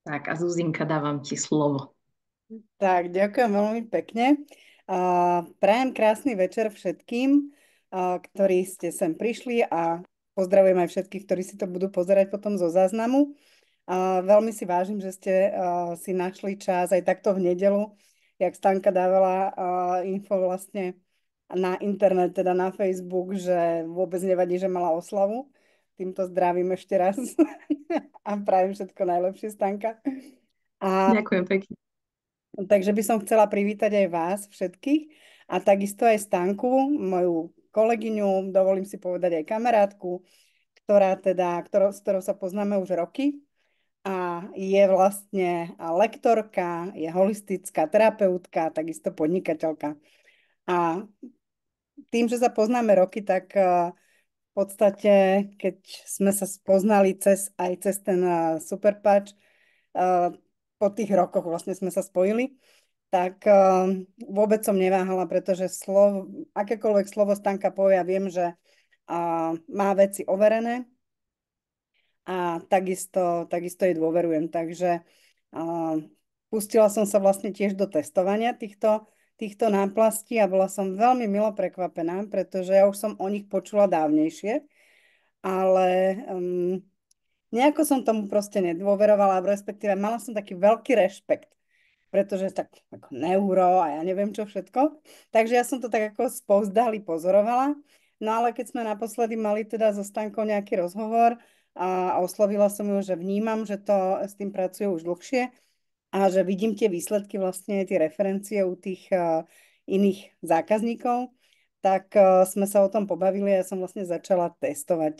Tak a Zuzinka, dávam ti slovo. Tak, ďakujem veľmi pekne. Prajem krásny večer všetkým, ktorí ste sem prišli a pozdravujem aj všetkých, ktorí si to budú pozerať potom zo záznamu. Veľmi si vážim, že ste si našli čas aj takto v nedelu, jak Stanka dávala info vlastne na internet, teda na Facebook, že vôbec nevadí, že mala oslavu. Týmto zdravím ešte raz a prajem všetko najlepšie, Stanka. A Ďakujem pekne. Takže by som chcela privítať aj vás všetkých a takisto aj Stanku, moju kolegyňu, dovolím si povedať aj kamarátku, s ktorou sa poznáme už roky a je vlastne lektorka, je holistická terapeutka, takisto podnikateľka. A tým, že sa poznáme roky, tak v podstate, keď sme sa spoznali aj cez ten Superpatch, uh, po tých rokoch vlastne sme sa spojili, tak vôbec som neváhala, pretože akékoľvek slovo Stanka povie, ja viem, že má veci overené a takisto jej dôverujem. Takže uh, pustila som sa vlastne tiež do testovania týchto náplastí a bola som veľmi milo prekvapená, pretože ja už som o nich počula dávnejšie, ale nejako som tomu proste nedôverovala, respektíve mala som taký veľký rešpekt, pretože tak ako neuro a ja neviem čo všetko. Takže ja som to tak ako spouzdali pozorovala. No ale keď sme naposledy mali teda so Stankou nejaký rozhovor a oslovila som ju, že vnímam, že to s tým pracuje už dlhšie a že vidím tie výsledky, vlastne tie referencie u tých iných zákazníkov, tak sme sa o tom pobavili a ja som vlastne začala testovať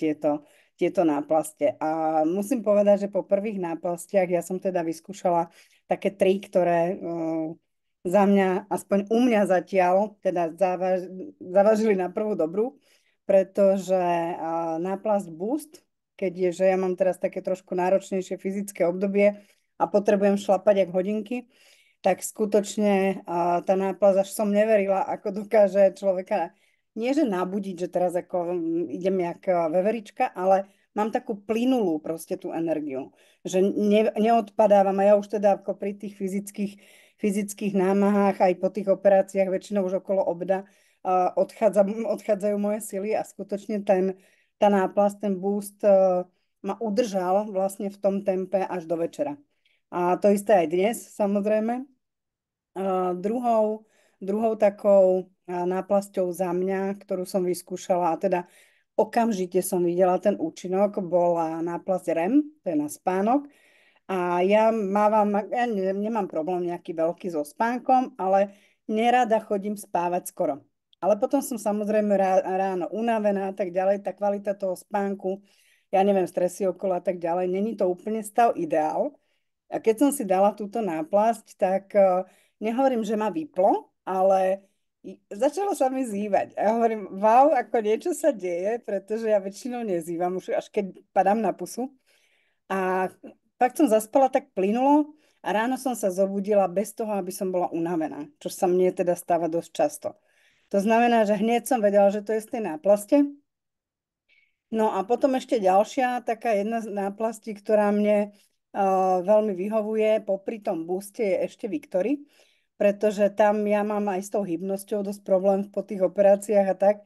tieto náplaste. A musím povedať, že po prvých náplastiach ja som teda vyskúšala také tri, ktoré za mňa, aspoň u mňa zatiaľ, teda zavažili na prvú dobrú, pretože náplast Boost, keď je, že ja mám teraz také trošku náročnejšie fyzické obdobie a potrebujem šlapať jak hodinky, tak skutočne tá náplast, až som neverila, ako dokáže človeka nie že nabudiť, že teraz ako idem jak veverička, ale mám takú plynulú proste tú energiu, že neodpadávam a ja už teda ako pri tých fyzických námahách aj po tých operáciách väčšinou už okolo obda odchádzajú moje sily a skutočne tá náplast, ten boost ma udržal vlastne v tom tempe až do večera. A to isté aj dnes, samozrejme. Druhou takou náplasťou za mňa, ktorú som vyskúšala, a teda okamžite som videla ten účinok, bola náplasť REM, to je na spánok. A ja nemám problém nejaký veľký so spánkom, ale nerada chodím spávať skoro. Ale potom som samozrejme ráno unavená a tak ďalej, tá kvalita toho spánku, ja neviem, stresy okolo a tak ďalej, není to úplne stav ideál. A keď som si dala túto náplasť, tak nehovorím, že ma vyplo, ale začalo sa mi zývať. A ja hovorím, wow, ako niečo sa deje, pretože ja väčšinou nezývam, už až keď padám na pusu. A fakt som zaspala tak plynulo a ráno som sa zobudila bez toho, aby som bola unavená, čo sa mne teda stáva dosť často. To znamená, že hneď som vedela, že to je z tej náplaste. No a potom ešte ďalšia, taká jedna z náplastí, ktorá mne veľmi vyhovuje, popri tom booste je ešte Victory, pretože tam ja mám aj s tou hybnosťou dosť problém po tých operáciách a tak.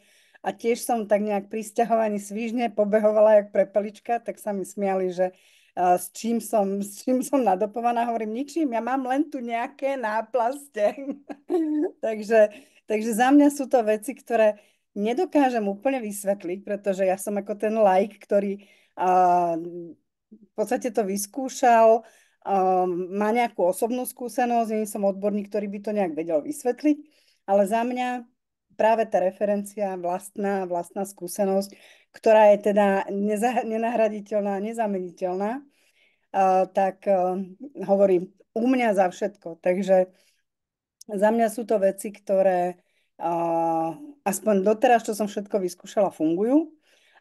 A tiež som tak nejak pri sťahovaní svižne pobehovala jak prepelička, tak sa mi smiali, že s čím som nadopovaná, hovorím ničím, ja mám len tu nejaké náplaste. takže, takže za mňa sú to veci, ktoré nedokážem úplne vysvetliť, pretože ja som ako ten laik, ktorý v podstate to vyskúšal, má nejakú osobnú skúsenosť, nie som odborník, ktorý by to nejak vedel vysvetliť, ale za mňa práve tá referencia, vlastná skúsenosť, ktorá je teda nenahraditeľná, nezameniteľná, tak hovorím u mňa za všetko. Takže za mňa sú to veci, ktoré aspoň doteraz, čo som všetko vyskúšala, fungujú.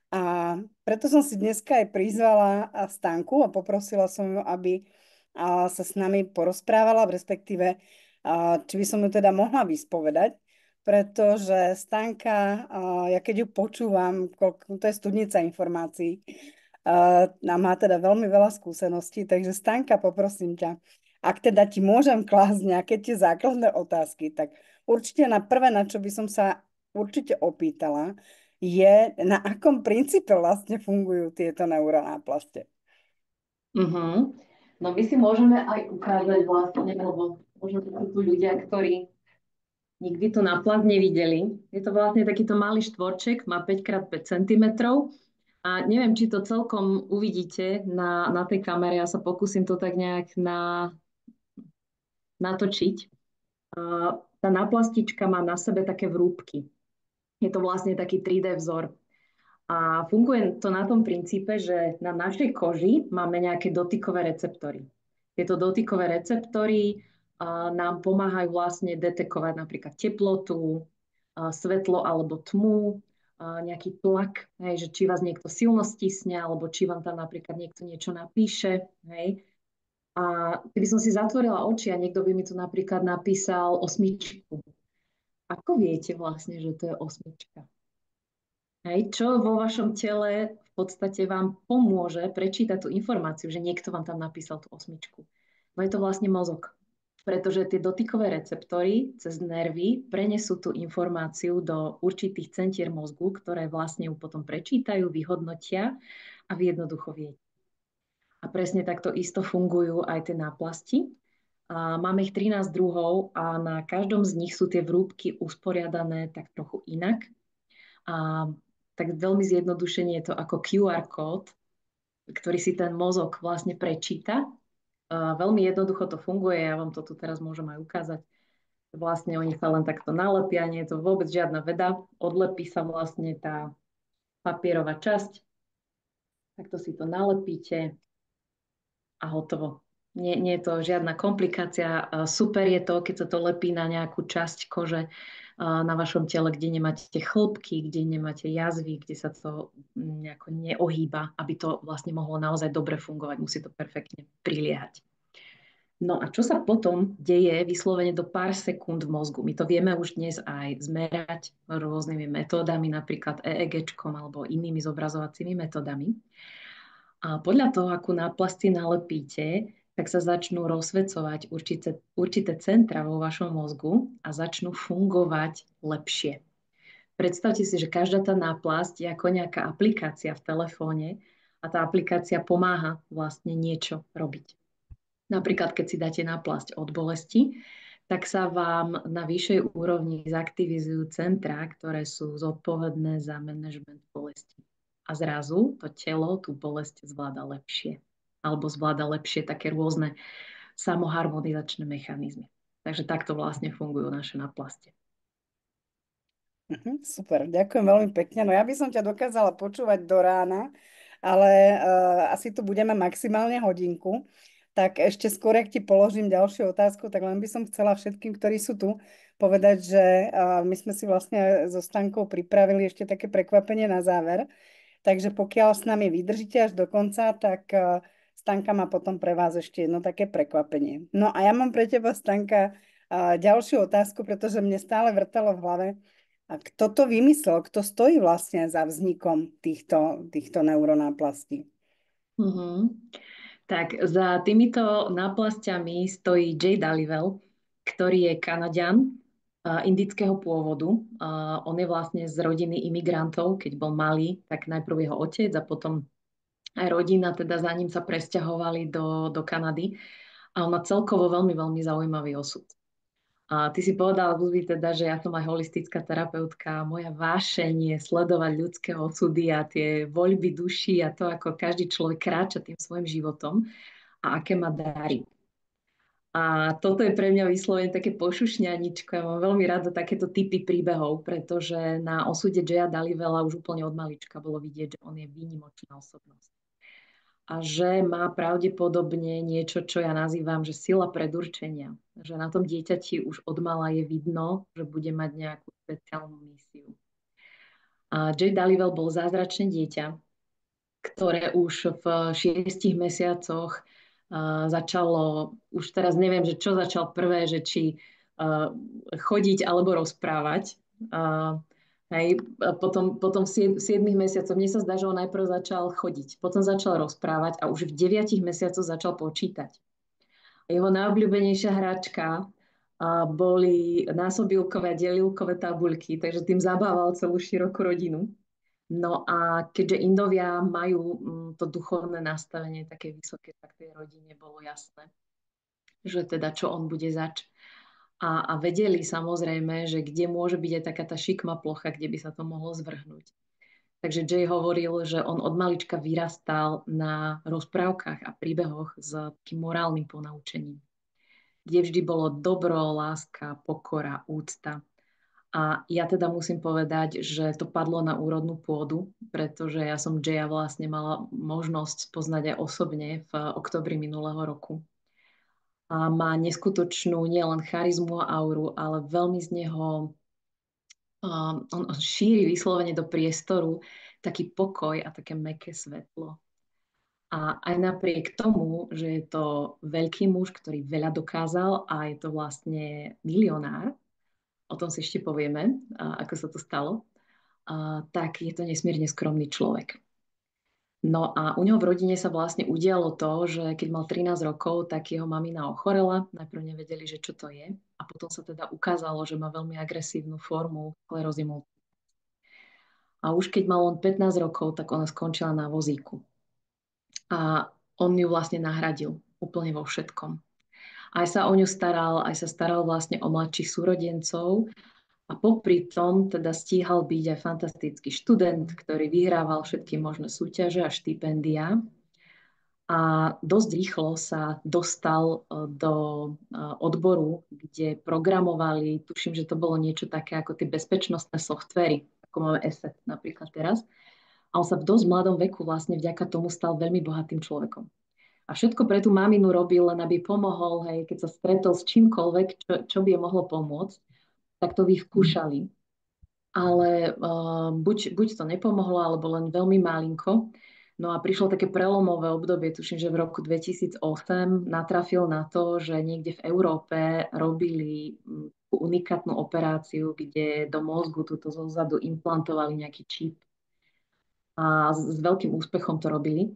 A preto som si dneska aj prizvala Stanku a poprosila som ju, aby sa s nami porozprávala, respektíve, či by som ju teda mohla vyspovedať, pretože Stanka, ja keď ju počúvam, to je studnica informácií, a má teda veľmi veľa skúseností, takže Stanka, poprosím ťa, ak teda ti môžem klásť nejaké tie základné otázky, tak určite na prvé, na čo by som sa určite opýtala, je, na akom princípe vlastne fungujú tieto neuronáplaste. Mhm. No my si môžeme aj ukázať vlastne, lebo možno to sú tu ľudia, ktorí nikdy tú náplast nevideli. Je to vlastne takýto malý štvorček, má 5x5 cm. A neviem, či to celkom uvidíte na tej kamere. Ja sa pokúsim to tak nejak natočiť. Tá náplastička má na sebe také vrúbky. Je to vlastne taký 3D vzor. A funguje to na tom princípe, že na našej koži máme nejaké dotykové receptory. Tieto dotykové receptory nám pomáhajú vlastne detekovať napríklad teplotu, svetlo alebo tmu, nejaký tlak, hej, že či vás niekto silno stisne, alebo či vám tam napríklad niekto niečo napíše. Hej. A keby som si zatvorila oči a niekto by mi tu napríklad napísal osmičku. Ako viete vlastne, že to je osmička? Hej, čo vo vašom tele v podstate vám pomôže prečítať tú informáciu, že niekto vám tam napísal tú osmičku. No je to vlastne mozog. Pretože tie dotykové receptory cez nervy prenesú tú informáciu do určitých centier mozgu, ktoré vlastne ju potom prečítajú, vyhodnotia a vy jednoducho viete. A presne takto isto fungujú aj tie náplasti. A máme ich 13 druhov a na každom z nich sú tie vrúbky usporiadané tak trochu inak. A tak veľmi zjednodušenie je to ako QR kód, ktorý si ten mozog vlastne prečíta. Veľmi jednoducho to funguje, ja vám to tu teraz môžem aj ukázať. Vlastne oni sa len takto nalepia, nie je to vôbec žiadna veda. Odlepí sa vlastne tá papierová časť, takto si to nalepíte a hotovo. Nie je to žiadna komplikácia. Super je to, keď sa to lepí na nejakú časť kože na vašom tele, kde nemáte chlpky, kde nemáte jazvy, kde sa to nejako neohýba, aby to vlastne mohlo naozaj dobre fungovať. Musí to perfektne priliehať. No a čo sa potom deje vyslovene do pár sekúnd v mozgu? My to vieme už dnes aj zmerať rôznymi metódami, napríklad EEG alebo inými zobrazovacími metódami. A podľa toho, akú náplasty nalepíte, tak sa začnú rozsvecovať určité centra vo vašom mozgu a začnú fungovať lepšie. Predstavte si, že každá tá náplasť je ako nejaká aplikácia v telefóne a tá aplikácia pomáha vlastne niečo robiť. Napríklad, keď si dáte náplasť od bolesti, tak sa vám na vyššej úrovni zaktivizujú centrá, ktoré sú zodpovedné za manažment bolesti. A zrazu to telo tú bolesť zvláda lepšie. Alebo zvláda lepšie také rôzne samoharmonizačné mechanizmy. Takže takto vlastne fungujú naše náplastie. Super, ďakujem veľmi pekne. No ja by som ťa dokázala počúvať do rána, ale asi tu budeme maximálne hodinku. Tak ešte skôr, ak ti položím ďalšiu otázku, tak len by som chcela všetkým, ktorí sú tu, povedať, že my sme si vlastne so Stankou pripravili ešte také prekvapenie na záver. Takže pokiaľ s nami vydržíte až do konca, tak Stanka má potom pre vás ešte jedno také prekvapenie. No a ja mám pre teba, Stanka, ďalšiu otázku, pretože mne stále vrtalo v hlave. A kto to vymyslel? Kto stojí vlastne za vznikom týchto neuronáplastí? Mhm. Tak za týmito náplasťami stojí Jay Dalivel, ktorý je Kanaďan indického pôvodu. On je vlastne z rodiny imigrantov. Keď bol malý, tak najprv jeho otec a potom aj rodina, teda za ním sa presťahovali do Kanady. A on má celkovo veľmi, veľmi zaujímavý osud. A ty si povedala, Zuzi, teda, že ja som aj holistická terapeutka. Moja vášeň je sledovať ľudské osudy a tie voľby duší a to, ako každý človek kráča tým svojim životom a aké má dary. A toto je pre mňa vyslovene také pošušňaničko. Ja mám veľmi rada takéto typy príbehov, pretože na osude Jaya Dalivela už úplne od malička bolo vidieť, že on je výnimočná osobnosť. A že má pravdepodobne niečo, čo ja nazývam, že sila predurčenia. Že na tom dieťati už od mala je vidno, že bude mať nejakú špeciálnu misiu. A Jay Dalivel bol zázračné dieťa, ktoré už v 6 mesiacoch začalo, už teraz neviem, že čo začal prvé, že či chodiť alebo rozprávať. Hej, a potom v 7 mesiacoch, mne sa zdá, že on najprv začal chodiť, potom začal rozprávať a už v 9 mesiacoch začal počítať. Jeho najobľúbenejšia hračka boli násobilkové a delilkové tabuľky, takže tým zabával celú širokú rodinu. No a keďže Indovia majú to duchovné nastavenie také vysoké, tak tej rodine bolo jasné, že teda čo on bude zač. A vedeli samozrejme, že kde môže byť aj taká tá šikma plocha, kde by sa to mohlo zvrhnúť. Takže Jay hovoril, že on od malička vyrastal na rozprávkach a príbehoch s takým morálnym ponaučením, kde vždy bolo dobro, láska, pokora, úcta. A ja teda musím povedať, že to padlo na úrodnú pôdu, pretože ja som Jaya vlastne mala možnosť spoznať aj osobne v oktobri minulého roku. A má neskutočnú nielen charizmu a auru, ale veľmi z neho on šíri vyslovene do priestoru taký pokoj a také mäkké svetlo. A aj napriek tomu, že je to veľký muž, ktorý veľa dokázal a je to vlastne milionár, o tom si ešte povieme, ako sa to stalo, tak je to nesmierne skromný človek. No a u neho v rodine sa vlastne udialo to, že keď mal 13 rokov, tak jeho mamina ochorela. Najprv nevedeli, že čo to je. A potom sa teda ukázalo, že má veľmi agresívnu formu sklerózy multiplex. A už keď mal on 15 rokov, tak ona skončila na vozíku. A on ju vlastne nahradil úplne vo všetkom. Aj sa o ňu staral, aj sa staral vlastne o mladších súrodencov a popri tom teda stíhal byť aj fantastický študent, ktorý vyhrával všetky možné súťaže a štipendia. A dosť rýchlo sa dostal do odboru, kde programovali, tuším, že to bolo niečo také ako tie bezpečnostné softvery, ako máme ESET napríklad teraz. A on sa v dosť mladom veku vlastne vďaka tomu stal veľmi bohatým človekom. A všetko pre tú maminu robil, len aby pomohol, hej, keď sa stretol s čímkoľvek, čo by je mohlo pomôcť, tak to vyskúšali. Ale buď to nepomohlo, alebo len veľmi malinko. No a prišlo také prelomové obdobie, tuším, že v roku 2008 natrafil na to, že niekde v Európe robili unikátnu operáciu, kde do mozgu tuto zozadu implantovali nejaký čip. A s veľkým úspechom to robili.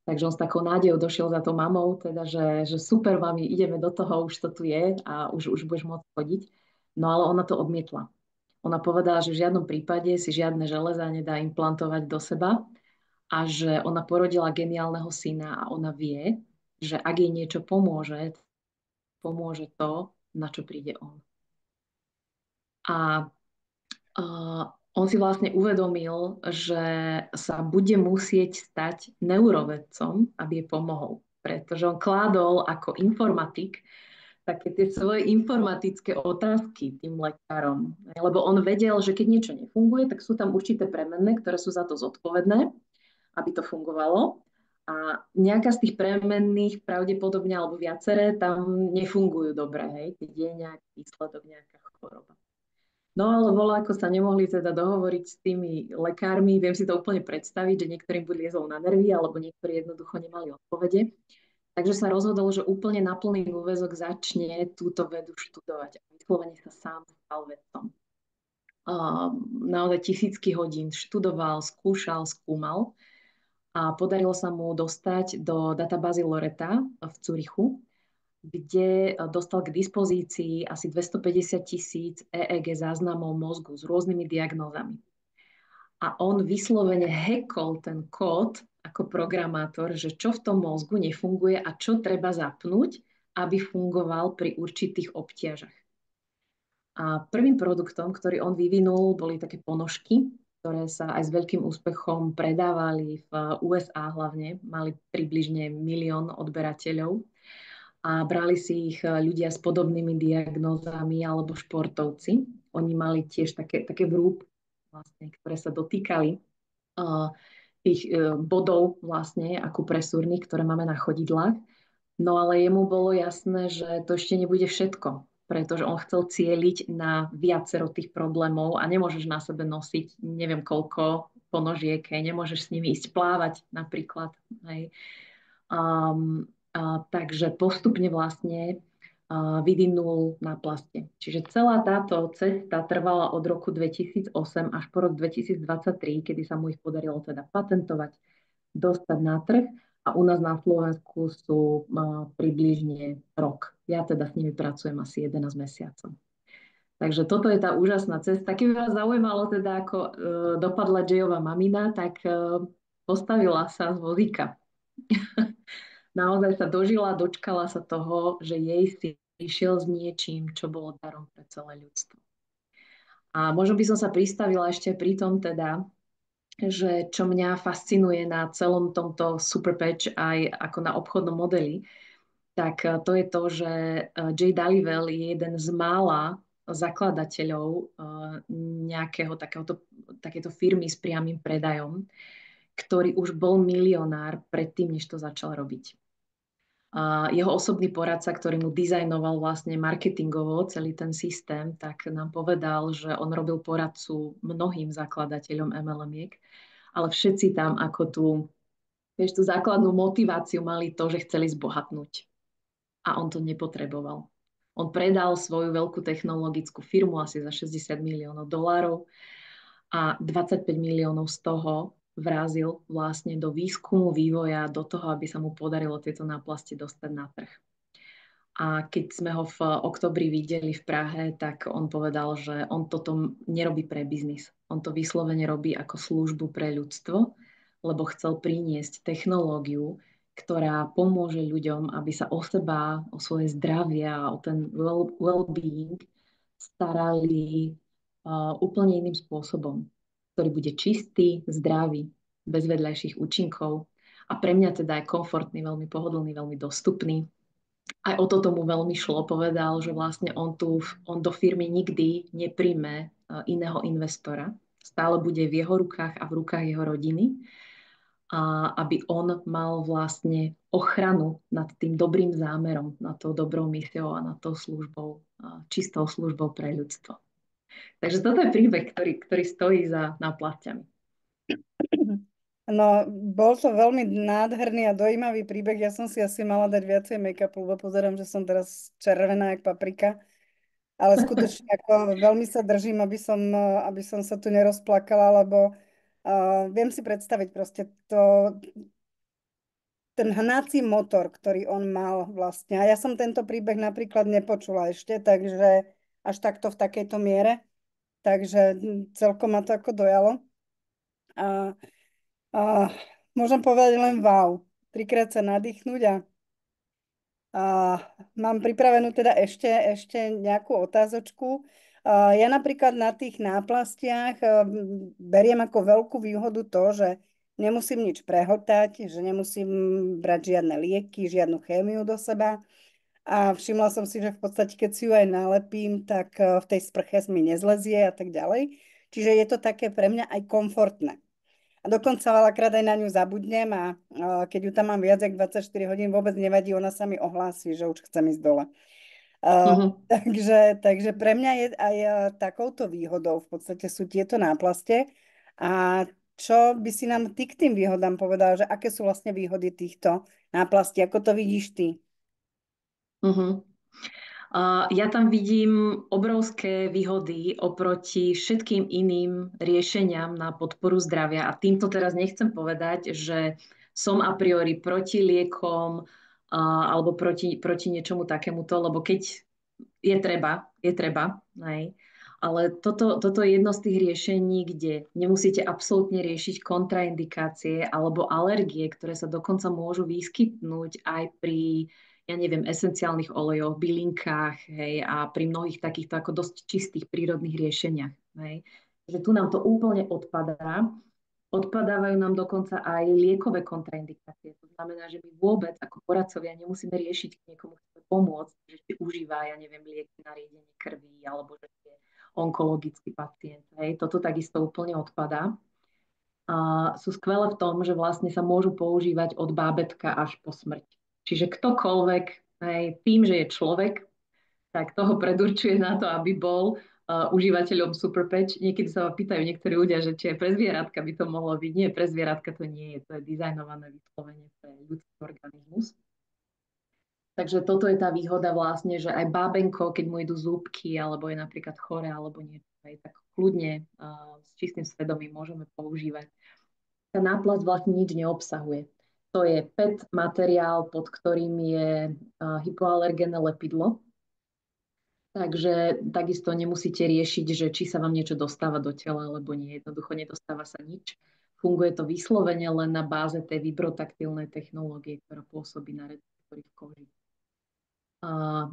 Takže on s takou nádejou došiel za tou mamou, teda, že super, mami, ideme do toho, už to tu je a už budeš môcť chodiť. No ale ona to odmietla. Ona povedala, že v žiadnom prípade si žiadne železa nedá implantovať do seba a že ona porodila geniálneho syna a ona vie, že ak jej niečo pomôže, pomôže to, na čo príde on. A on si vlastne uvedomil, že sa bude musieť stať neurovedcom, aby jej pomohol. Pretože on kládol ako informatik také tie svoje informatické otázky tým lekárom. Lebo on vedel, že keď niečo nefunguje, tak sú tam určité premenné, ktoré sú za to zodpovedné, aby to fungovalo. A nejaká z tých premenných, pravdepodobne alebo viaceré, tam nefungujú dobre, hej, keď je nejaký výsledok, nejaká choroba. No ale ako sa nemohli teda dohovoriť s tými lekármi, viem si to úplne predstaviť, že niektorým buď liezol na nervy, alebo niektorí jednoducho nemali odpovede. Takže sa rozhodol, že úplne na plný úväzok začne túto vedu študovať a vyslovene sa sám stal vedcom. Naozaj tisícky hodín študoval, skúšal, skúmal a podarilo sa mu dostať do databázy Loreta v Curychu, kde dostal k dispozícii asi 250 000 EEG záznamov mozgu s rôznymi diagnózami. A on vyslovene hackol ten kód ako programátor, že čo v tom mozgu nefunguje a čo treba zapnúť, aby fungoval pri určitých obtiažach. A prvým produktom, ktorý on vyvinul, boli také ponožky, ktoré sa aj s veľkým úspechom predávali v USA hlavne. Mali približne 1 000 000 odberateľov a brali si ich ľudia s podobnými diagnózami alebo športovci. Oni mali tiež také vrúb, vlastne, ktoré sa dotýkali tých bodov vlastne akupresúrnych, ktoré máme na chodidlách. No ale jemu bolo jasné, že to ešte nebude všetko, pretože on chcel cieliť na viacero tých problémov a nemôžeš na sebe nosiť neviem koľko ponožiek, nemôžeš s nimi ísť plávať napríklad. Hej. Takže postupne vlastne vyvinul na plaste. Čiže celá táto cesta trvala od roku 2008 až po rok 2023, kedy sa mu ich podarilo teda patentovať, dostať na trh a u nás na Slovensku sú približne rok. Ja teda s nimi pracujem asi 11 mesiacov. Takže toto je tá úžasná cesta. Keby vás zaujímalo teda, ako dopadla Jayová mamina, tak postavila sa z vozíka. Naozaj sa dožila, dočkala sa toho, že jej syn prišiel s niečím, čo bolo darom pre celé ľudstvo. A možno by som sa pristavila ešte pri tom teda, že čo mňa fascinuje na celom tomto Super Patch aj ako na obchodnom modeli, tak to je to, že Jay Dalivel je jeden z mála zakladateľov nejakého takéto firmy s priamým predajom, ktorý už bol milionár predtým, než to začal robiť. A jeho osobný poradca, ktorý mu dizajnoval vlastne marketingovo celý ten systém, tak nám povedal, že on robil poradcu mnohým zakladateľom MLM-iek, ale všetci tam ako tú základnú motiváciu mali to, že chceli zbohatnúť. A on to nepotreboval. On predal svoju veľkú technologickú firmu asi za 60 miliónov dolárov a 25 miliónov z toho vrázil vlastne do výskumu, vývoja, do toho, aby sa mu podarilo tieto náplasti dostať na trh. A keď sme ho v oktobri videli v Prahe, tak on povedal, že on toto nerobí pre biznis. On to vyslovene robí ako službu pre ľudstvo, lebo chcel priniesť technológiu, ktorá pomôže ľuďom, aby sa o seba, o svoje zdravie a o ten well-being starali úplne iným spôsobom, ktorý bude čistý, zdravý, bez vedľajších účinkov a pre mňa teda je komfortný, veľmi pohodlný, veľmi dostupný. Aj o to tomu veľmi šlo, povedal, že vlastne on do firmy nikdy nepríjme iného investora. Stále bude v jeho rukách a v rukách jeho rodiny. A aby on mal vlastne ochranu nad tým dobrým zámerom, nad tou dobrou misiou a nad tou službou, čistou službou pre ľudstvo. Takže toto je príbeh, ktorý stojí za náplasťami. No, bol to veľmi nádherný a dojímavý príbeh. Ja som si asi mala dať viacej make-upu, lebo pozerám, že som teraz červená jak paprika. Ale skutočne ako veľmi sa držím, aby som sa tu nerozplakala, lebo viem si predstaviť proste ten hnací motor, ktorý on mal vlastne. A ja som tento príbeh napríklad nepočula ešte, takže až takto v takejto miere. Takže celkom ma to ako dojalo. A môžem povedať len wow. Trikrát sa nadýchnúť a mám pripravenú teda ešte nejakú otázočku. Ja napríklad na tých náplastiach beriem ako veľkú výhodu to, že nemusím nič prehotať, že nemusím brať žiadne lieky, žiadnu chémiu do seba. A všimla som si, že v podstate, keď si ju aj nalepím, tak v tej sprche mi nezlezie a tak ďalej. Čiže je to také pre mňa aj komfortné. A dokonca veľakrát aj na ňu zabudnem a keď ju tam mám viac ako 24 hodín, vôbec nevadí, ona sa mi ohlási, že už chcem ísť dole. Takže pre mňa je aj takouto výhodou v podstate sú tieto náplaste. A čo by si nám ty k tým výhodám povedal, že aké sú vlastne výhody týchto náplastí, ako to vidíš ty? Uh-huh. Ja tam vidím obrovské výhody oproti všetkým iným riešeniam na podporu zdravia. A týmto teraz nechcem povedať, že som a priori proti liekom alebo proti niečomu takémuto, lebo keď je treba. Hej. Ale toto je jedno z tých riešení, kde nemusíte absolútne riešiť kontraindikácie alebo alergie, ktoré sa dokonca môžu vyskytnúť aj pri ja neviem, esenciálnych olejoch, bylinkách, hej, a pri mnohých takýchto ako dosť čistých prírodných riešeniach, hej. Že tu nám to úplne odpadá. Odpadávajú nám dokonca aj liekové kontraindikácie. To znamená, že my vôbec ako poradcovia nemusíme riešiť, k niekomu chceme pomôcť, že si užíva, ja neviem, lieky na riedenie krvi alebo že je onkologický pacient. Hej. Toto takisto úplne odpadá. A sú skvelé v tom, že vlastne sa môžu používať od bábätka až po smrť. Čiže ktokoľvek, hej, tým, že je človek, tak toho predurčuje na to, aby bol užívateľom Super Patch. Niekedy sa ma pýtajú niektorí ľudia, že či aj pre zvieratka by to mohlo byť. Nie, pre zvieratka to nie je. To je dizajnované vyslovene pre ľudský organizmus. Takže toto je tá výhoda vlastne, že aj bábenko, keď mu idú zúbky, alebo je napríklad chore, alebo niečo, aj tak kľudne s čistým svedomím môžeme používať. Tá náplasť vlastne nič neobsahuje. To je PET materiál, pod ktorým je hypoalergénne lepidlo. Takže takisto nemusíte riešiť, že či sa vám niečo dostáva do tela, alebo nie. Jednoducho nedostáva sa nič. Funguje to vyslovene len na báze tej vibrotaktilnej technológie, ktorá pôsobí na receptory v koži. A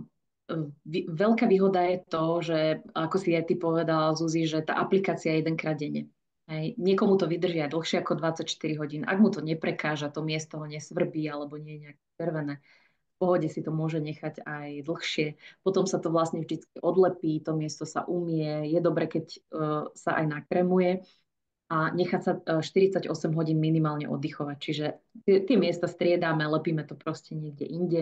veľká výhoda je to, že ako si aj ty povedala, Zuzi, že tá aplikácia je jedenkrát denne. Hej. Niekomu to vydrží aj dlhšie ako 24 hodín. Ak mu to neprekáža, to miesto ho nesvrbí alebo nie je nejak červené, v pohode si to môže nechať aj dlhšie. Potom sa to vlastne vždy odlepí, to miesto sa umie. Je dobre, keď sa aj nakremuje a nechať sa 48 hodín minimálne oddychovať. Čiže tie miesta striedáme, lepíme to proste niekde inde.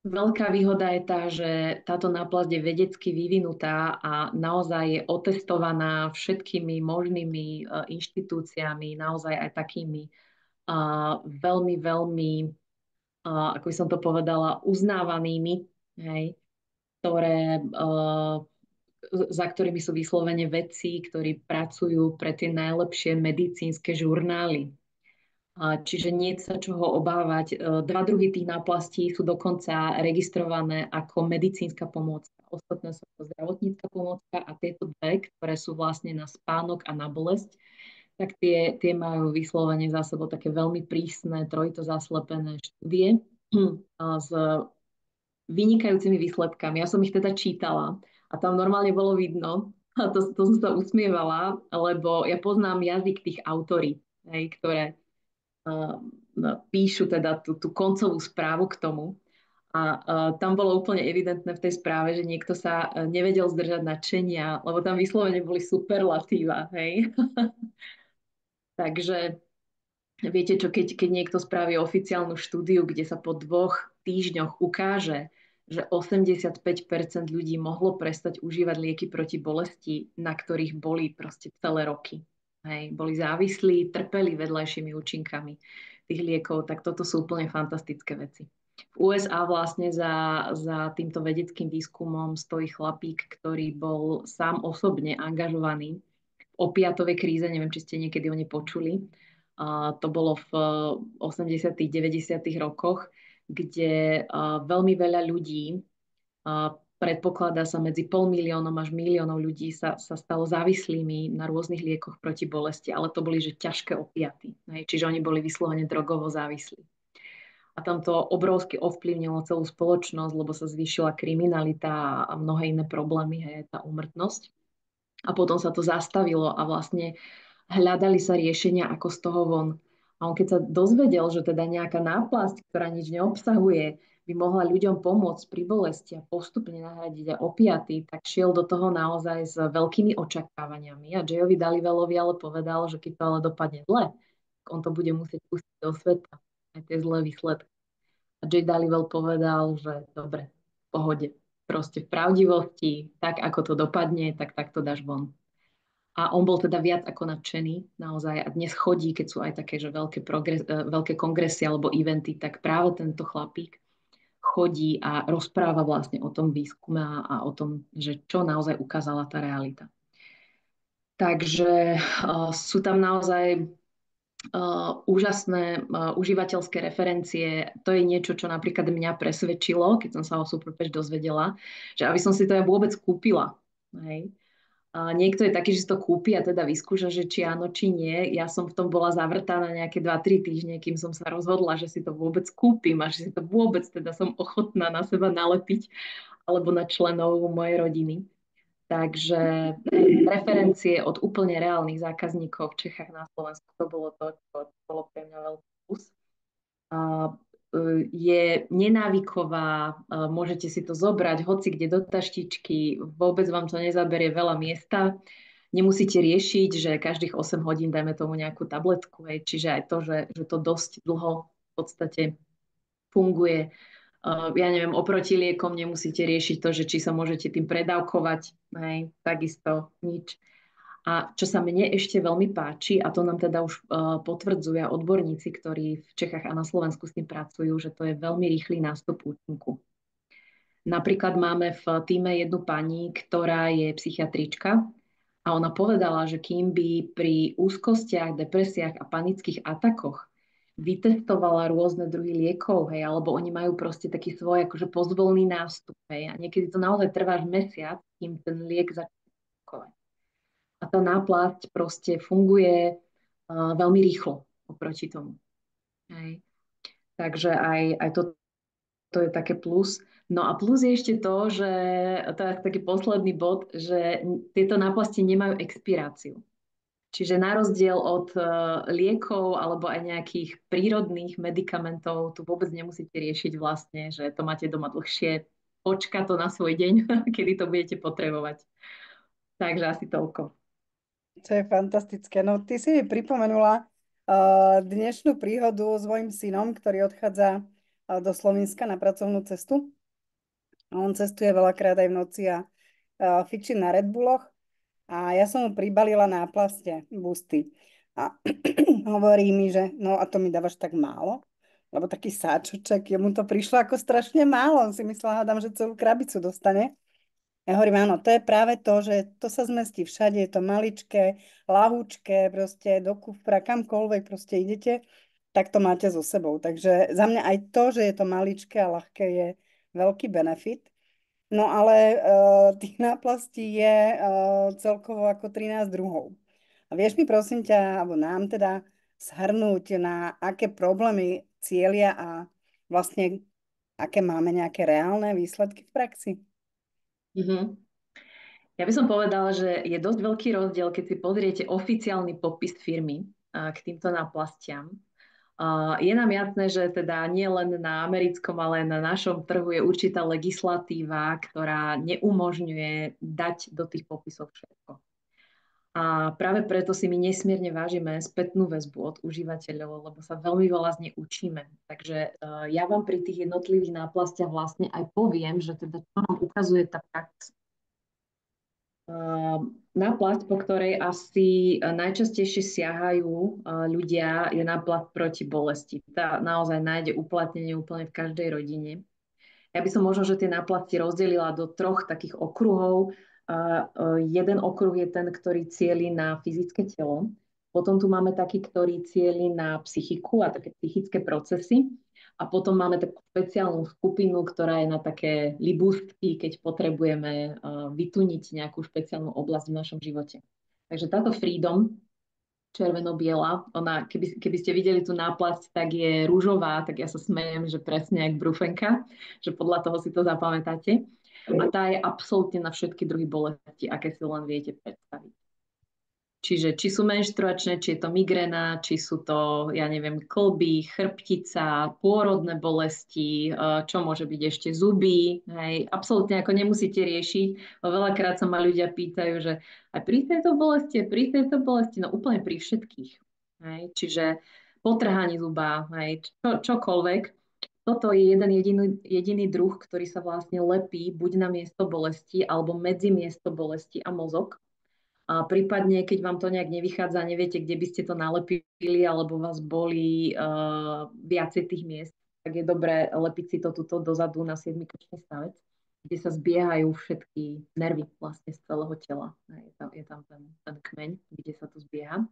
Veľká výhoda je tá, že táto náplasť je vedecky vyvinutá a naozaj je otestovaná všetkými možnými inštitúciami, naozaj aj takými veľmi, veľmi, ako by som to povedala, uznávanými, hej, ktoré, za ktorými sú vyslovene vedci, ktorí pracujú pre tie najlepšie medicínske žurnály. Čiže nie sa čoho obávať. Dva druhy tých náplastí sú dokonca registrované ako medicínska pomôcka. Ostatné sú to zdravotnícka pomôcka a tieto dve, ktoré sú vlastne na spánok a na bolesť, tak tie majú vyslovene za sebou také veľmi prísne, trojito zaslepené štúdie s vynikajúcimi výsledkami. Ja som ich teda čítala a tam normálne bolo vidno, a to som sa usmievala, lebo ja poznám jazyk tých autorí, ktoré píšu teda tú koncovú správu k tomu. A tam bolo úplne evidentné v tej správe, že niekto sa nevedel zdržať nadšenia, lebo tam vyslovene boli superlatíva, hej. Takže viete čo, keď niekto spraví oficiálnu štúdiu, kde sa po 2 týždňoch ukáže, že 85% ľudí mohlo prestať užívať lieky proti bolesti, na ktorých boli proste celé roky. Hej, boli závislí, trpeli vedľajšími účinkami tých liekov, tak toto sú úplne fantastické veci. V USA vlastne za týmto vedeckým výskumom stojí chlapík, ktorý bol sám osobne angažovaný v opiatovej kríze, neviem, či ste niekedy o nej počuli. To bolo v 80. 90. rokoch, kde veľmi veľa ľudí, predpokladá sa medzi 500 000 až 1 000 000 ľudí sa stalo závislými na rôznych liekoch proti bolesti, ale to boli že ťažké opiaty. Čiže oni boli vyslovene drogovo závislí. A tam to obrovsky ovplyvnilo celú spoločnosť, lebo sa zvýšila kriminalita a mnohé iné problémy, hej, tá úmrtnosť. A potom sa to zastavilo a vlastne hľadali sa riešenia, ako z toho von. A on keď sa dozvedel, že teda nejaká náplasť, ktorá nič neobsahuje, by mohla ľuďom pomôcť pri bolesti a postupne nahradiť aj opiaty, tak šiel do toho naozaj s veľkými očakávaniami. A Jayovi Dalivelovi ale povedal, že keď to ale dopadne zle, on to bude musieť pustiť do sveta. Aj tie zlé výsledky. A Jay Dalivel povedal, že dobre, v pohode. Proste v pravdivosti, tak ako to dopadne, tak to dáš von. A on bol teda viac ako nadšený naozaj a dnes chodí, keď sú aj také, že veľké kongresy alebo eventy, tak práve tento chlapík chodí a rozpráva vlastne o tom výskume a o tom, že čo naozaj ukázala tá realita. Takže sú tam naozaj úžasné užívateľské referencie. To je niečo, čo napríklad mňa presvedčilo, keď som sa o Superpatch dozvedela, že aby som si to ja vôbec kúpila. Hej. A niekto je taký, že si to kúpi a teda vyskúša, že či áno, či nie. Ja som v tom bola zavrtá na nejaké 2-3 týždne, kým som sa rozhodla, že si to vôbec kúpim a že si to vôbec teda som ochotná na seba nalepiť alebo na členov mojej rodiny. Takže referencie od úplne reálnych zákazníkov v Čechách na Slovensku, to bolo to, čo bolo pre mňa veľký plus. Je nenávyková, môžete si to zobrať hoci kde do taštičky, vôbec vám to nezaberie veľa miesta. Nemusíte riešiť, že každých 8 hodín dajme tomu nejakú tabletku, čiže aj to, že to dosť dlho v podstate funguje. Ja neviem, oproti liekom nemusíte riešiť to, že či sa môžete tým predávkovať, takisto nič. A čo sa mne ešte veľmi páči, a to nám teda už potvrdzujú odborníci, ktorí v Čechách a na Slovensku s tým pracujú, že to je veľmi rýchly nástup účinku. Napríklad máme v týme jednu pani, ktorá je psychiatrička a ona povedala, že kým by pri úzkostiach, depresiách a panických atakoch vytestovala rôzne druhy liekov, hej, alebo oni majú proste taký svoj akože pozvolný nástup, hej, a niekedy to naozaj trvá až mesiac, kým ten liek začne fungovať. A tá náplasť proste funguje veľmi rýchlo oproti tomu. Hej. Takže aj to je také plus. No a plus je ešte to, že to je taký posledný bod, že tieto náplasti nemajú expiráciu. Čiže na rozdiel od liekov alebo aj nejakých prírodných medikamentov, tu vôbec nemusíte riešiť vlastne, že to máte doma dlhšie, počka to na svoj deň, kedy to budete potrebovať. Takže asi toľko. To je fantastické. No, ty si mi pripomenula dnešnú príhodu s mojim synom, ktorý odchádza do Slovenska na pracovnú cestu. On cestuje veľakrát aj v noci a fičí na Red Bulloch. A ja som mu pribalila náplaste busty. A hovorí mi, že no a to mi dávaš tak málo? Lebo taký sáčoček, jemu to prišlo ako strašne málo. On si myslel, hádam, že celú krabicu dostane. Ja hovorím, áno, to je práve to, že to sa zmestí všade, je to maličké, lahúčké, proste do kufra, kamkoľvek proste idete, tak to máte so sebou. Takže za mňa aj to, že je to maličké a ľahké, je veľký benefit. No ale tých náplastí je celkovo ako 13 druhov. A vieš mi prosím ťa, alebo nám teda shrnúť, na aké problémy cieľia a vlastne aké máme nejaké reálne výsledky v praxi? Mhm. Ja by som povedala, že je dosť veľký rozdiel, keď si pozriete oficiálny popis firmy k týmto náplastiam. Je nám jasné, že teda nie len na americkom, ale aj na našom trhu je určitá legislatíva, ktorá neumožňuje dať do tých popisov všetko. A práve preto si my nesmierne vážime spätnú väzbu od užívateľov, lebo sa veľmi veľa z nej učíme. Takže ja vám pri tých jednotlivých náplastiach vlastne aj poviem, že teda čo nám ukazuje tá prax. Náplasť, po ktorej asi najčastejšie siahajú ľudia, je náplasť proti bolesti. Tá naozaj nájde uplatnenie úplne v každej rodine. Ja by som možno, že tie náplasti rozdelila do troch takých okruhov. Jeden okruh je ten, ktorý cieli na fyzické telo. Potom tu máme taký, ktorý cieli na psychiku a také psychické procesy. A potom máme takú špeciálnu skupinu, ktorá je na také libústky, keď potrebujeme vytuniť nejakú špeciálnu oblasť v našom živote. Takže táto freedom, červeno-biela, ona, keby ste videli tú náplasť, tak je rúžová, tak ja sa smejem, že presne jak brufenka, že podľa toho si to zapamätáte. A tá je absolútne na všetky druhy bolesti, aké si len viete predstaviť. Čiže či sú menštruačné, či je to migréna, či sú to, ja neviem, klby, chrbtica, pôrodné bolesti, čo môže byť ešte zuby. Hej. Absolútne ako nemusíte riešiť. Veľakrát sa ma ľudia pýtajú, že aj pri tejto bolesti, no úplne pri všetkých. Hej. Čiže potrhanie zuba, hej, čokoľvek. Toto je jeden jediný druh, ktorý sa vlastne lepí buď na miesto bolesti alebo medzi miesto bolesti a mozog. A prípadne, keď vám to nejak nevychádza, neviete, kde by ste to nalepili, alebo vás boli viacej tých miest, tak je dobré lepiť si to tuto dozadu na 7-kočný stavec, kde sa zbiehajú všetky nervy vlastne z celého tela. Je tam ten kmeň, kde sa to zbieha.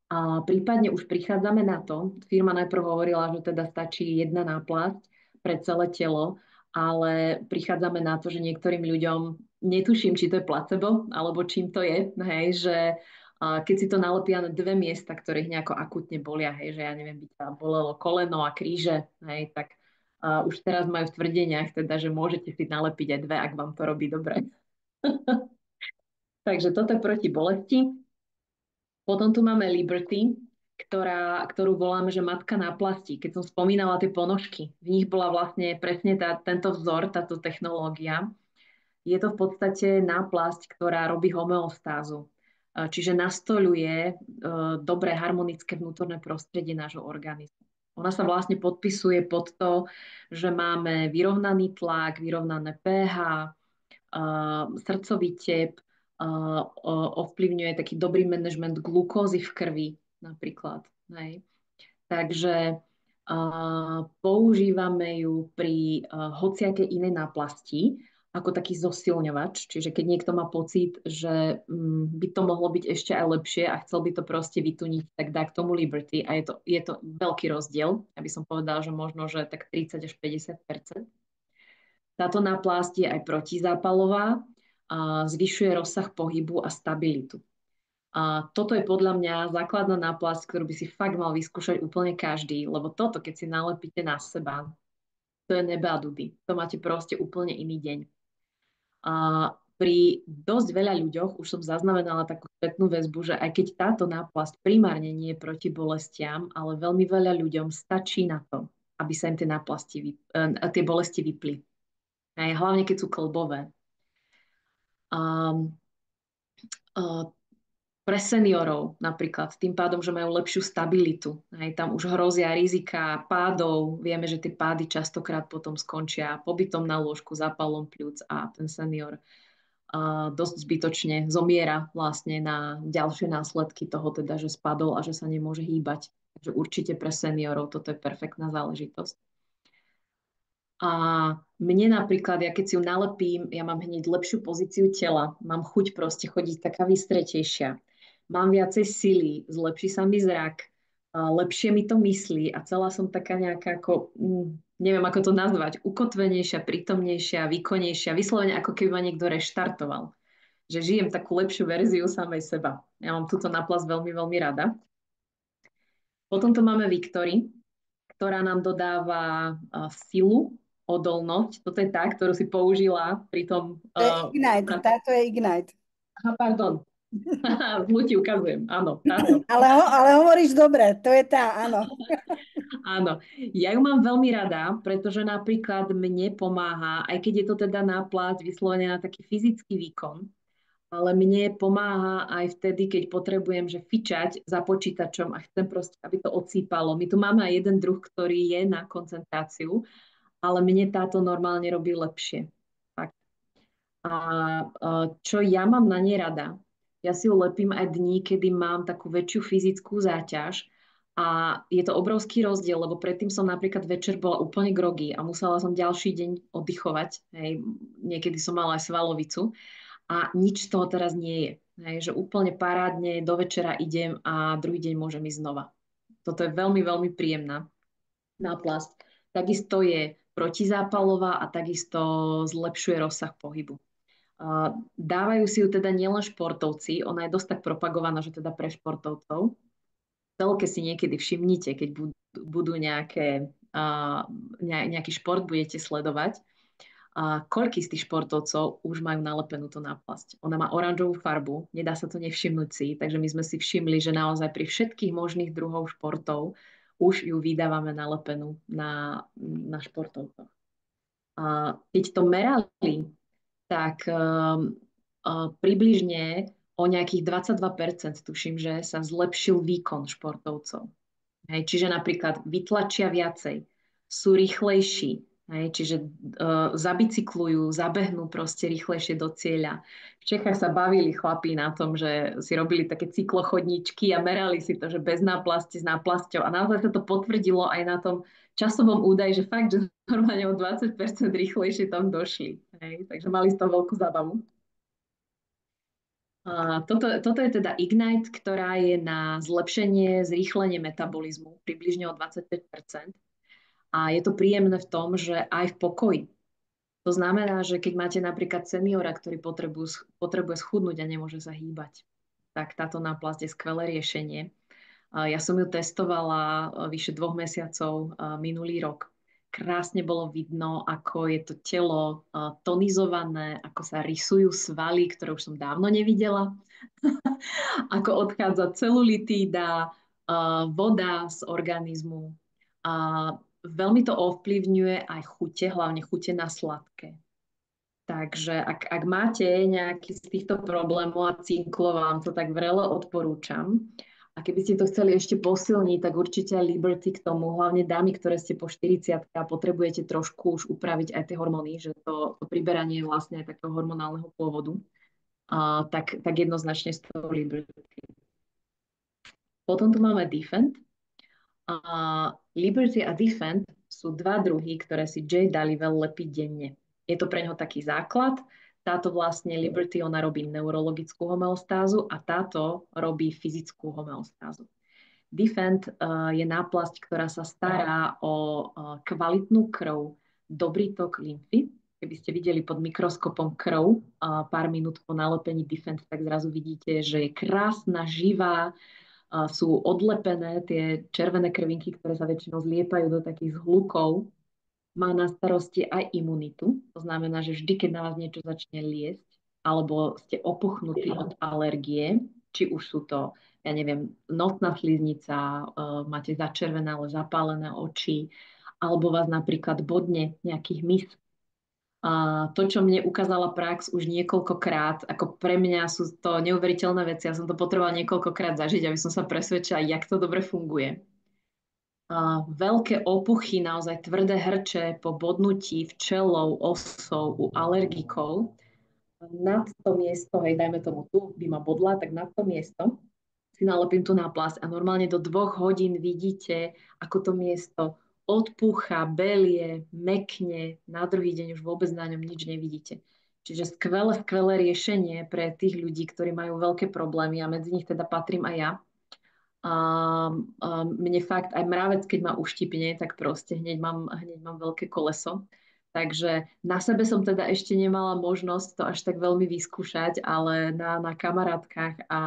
A prípadne už prichádzame na to, firma najprv hovorila, že teda stačí jedna náplasť pre celé telo, ale prichádzame na to, že niektorým ľuďom, netuším, či to je placebo, alebo čím to je, hej, že keď si to nalepia na dve miesta, ktoré ich nejako akutne bolia, hej, že ja neviem, by sa bolelo koleno a kríže, hej, tak už teraz majú v tvrdeniach teda, že môžete si nalepiť aj dve, ak vám to robí dobre. Takže toto je proti bolesti. Potom tu máme Liberty, ktorú voláme, že matka náplasti. Keď som spomínala tie ponožky, v nich bola vlastne presne tento vzor, táto technológia. Je to v podstate náplasť, ktorá robí homeostázu. Čiže nastoľuje dobré harmonické vnútorné prostredie nášho organizmu. Ona sa vlastne podpisuje pod to, že máme vyrovnaný tlak, vyrovnané pH, srdcový tep, ovplyvňuje taký dobrý manažment glukózy v krvi napríklad. Hej. Takže používame ju pri hociakej inej náplasti ako taký zosilňovač. Čiže keď niekto má pocit, že by to mohlo byť ešte aj lepšie a chcel by to proste vytuniť, tak dá k tomu Liberty. A je to veľký rozdiel. Ja by som povedala, že možno, že tak 30 až 50%. Táto náplasť je aj protizápalová, zvyšuje rozsah pohybu a stabilitu. A toto je podľa mňa základná náplasť, ktorú by si fakt mal vyskúšať úplne každý, lebo toto, keď si nalepíte na seba, to je neba a dudy. To máte proste úplne iný deň. A pri dosť veľa ľuďoch už som zaznamenala takú spätnú väzbu, že aj keď táto náplasť primárne nie je proti bolestiam, ale veľmi veľa ľuďom stačí na to, aby sa im tie bolesti vypli. Aj hlavne keď sú klbové. Um, pre seniorov napríklad, tým pádom, že majú lepšiu stabilitu. Aj tam už hrozia rizika pádov. Vieme, že tie pády častokrát potom skončia pobytom na lôžku, zápalom pľúc a ten senior dosť zbytočne zomiera vlastne na ďalšie následky toho teda, že spadol a že sa nemôže hýbať. Takže určite pre seniorov toto je perfektná záležitosť. A mne napríklad, ja keď si ju nalepím, ja mám hneď lepšiu pozíciu tela, mám chuť proste chodiť taká vystretejšia, mám viacej sily, zlepší sa mi zrak, lepšie mi to myslí a celá som taká nejaká ako, neviem ako to nazvať, ukotvenejšia, prítomnejšia, výkonnejšia, vyslovene ako keby ma niekto reštartoval. Že žijem takú lepšiu verziu samej seba. Ja mám túto náplasť veľmi, veľmi rada. Potom tu máme Victory, ktorá nám dodáva silu, odolnosť. Toto je tá, ktorú si použila pri tom... To je Ignite, táto je Ignite. Aha, pardon. Zlu ti ukazujem, áno, táto. Ale hovoríš dobre, to je tá, áno. Áno, ja ju mám veľmi rada, pretože napríklad mne pomáha, aj keď je to teda náplasť vyslovene na taký fyzický výkon, ale mne pomáha aj vtedy, keď potrebujem, že fičať za počítačom a chcem proste, aby to odsýpalo. My tu máme aj jeden druh, ktorý je na koncentráciu, ale mne táto normálne robí lepšie. Tak. A čo ja mám na nej rada, ja si ju lepím aj dní, kedy mám takú väčšiu fyzickú záťaž a je to obrovský rozdiel, lebo predtým som napríklad večer bola úplne groggy a musela som ďalší deň oddychovať. Hej. Niekedy som mala aj svalovicu a nič z toho teraz nie je. Hej, že úplne parádne do večera idem a druhý deň môžem ísť znova. Toto je veľmi, veľmi príjemná náplasť. Takisto je protizápalová a takisto zlepšuje rozsah pohybu. Dávajú si ju teda nielen športovci, ona je dosť tak propagovaná, že teda pre športovcov. Telke si niekedy všimnite, keď budú nejaký šport budete sledovať, a koľký z tých športovcov už majú nalepenú tú náplasť. Ona má oranžovú farbu, nedá sa to nevšimnúť si, takže my sme si všimli, že naozaj pri všetkých možných druhov športov už ju vydávame nalepenú na športovcoch. A keď to merali, tak približne o nejakých 22% tuším, že sa zlepšil výkon športovcov. Hej, čiže napríklad vytlačia viacej, sú rýchlejší, hej, čiže zabicyklujú, zabehnú proste rýchlejšie do cieľa. V Čechách sa bavili chlapí na tom, že si robili také cyklochodníčky a merali si to, že bez náplasti s náplasťou. A naozaj sa to potvrdilo aj na tom časovom údaji, že fakt, že normálne o 20% rýchlejšie tam došli. Hej, takže mali z toho veľkú zábavu. Toto je teda Ignite, ktorá je na zlepšenie, zrýchlenie metabolizmu približne o 25%. A je to príjemné v tom, že aj v pokoji. To znamená, že keď máte napríklad seniora, ktorý potrebuje schudnúť a nemôže sa hýbať, tak táto náplasť je skvelé riešenie. Ja som ju testovala vyše 2 mesiacov minulý rok. Krásne bolo vidno, ako je to telo tonizované, ako sa rysujú svaly, ktoré už som dávno nevidela, ako odchádza celulitída, voda z organizmu. Veľmi to ovplyvňuje aj chute, hlavne chute na sladké. Takže ak máte nejaký z týchto problémov a cinklo, vám to tak vrelo odporúčam. A keby ste to chceli ešte posilniť, tak určite aj Liberty k tomu, hlavne dámy, ktoré ste po 40 a potrebujete trošku už upraviť aj tie hormóny, že to priberanie je vlastne aj takého hormonálneho pôvodu. tak jednoznačne z toho Liberty. Potom tu máme Defend. Liberty a Defend sú dva druhy, ktoré si Jay Dalivel lepí denne. Je to pre neho taký základ. Táto vlastne Liberty, ona robí neurologickú homeostázu a táto robí fyzickú homeostázu. Defend je náplasť, ktorá sa stará o kvalitnú krv, dobrý tok lymfy. Keby ste videli pod mikroskopom krv pár minút po nalepení Defend, tak zrazu vidíte, že je krásna, živá, sú odlepené tie červené krvinky, ktoré sa väčšinou zliepajú do takých zhlukov. Má na starosti aj imunitu. To znamená, že vždy, keď na vás niečo začne liesť, alebo ste opuchnutí od alergie, či už sú to, ja neviem, notná sliznica, máte začervené, zapálené oči, alebo vás napríklad bodne nejakých mys. A to, čo mne ukázala prax už niekoľkokrát, ako pre mňa sú to neuveriteľné veci. Ja som to potrebovala niekoľkokrát zažiť, aby som sa presvedčila, jak to dobre funguje. Veľké opuchy, naozaj tvrdé hrče po bodnutí včelou, osou u alergikov. Nad to miesto, hej, dajme tomu tu, by ma bodla, tak nad to miesto si nalepím tú náplasť a normálne do 2 hodín vidíte, ako to miesto odpúcha, belie, mekne, na druhý deň už vôbec na ňom nič nevidíte. Čiže skvelé, skvelé riešenie pre tých ľudí, ktorí majú veľké problémy a medzi nich teda patrím aj ja. Mne fakt aj mravec, keď ma uštipne, tak proste hneď mám veľké koleso. Takže na sebe som teda ešte nemala možnosť to až tak veľmi vyskúšať, ale na kamarátkach a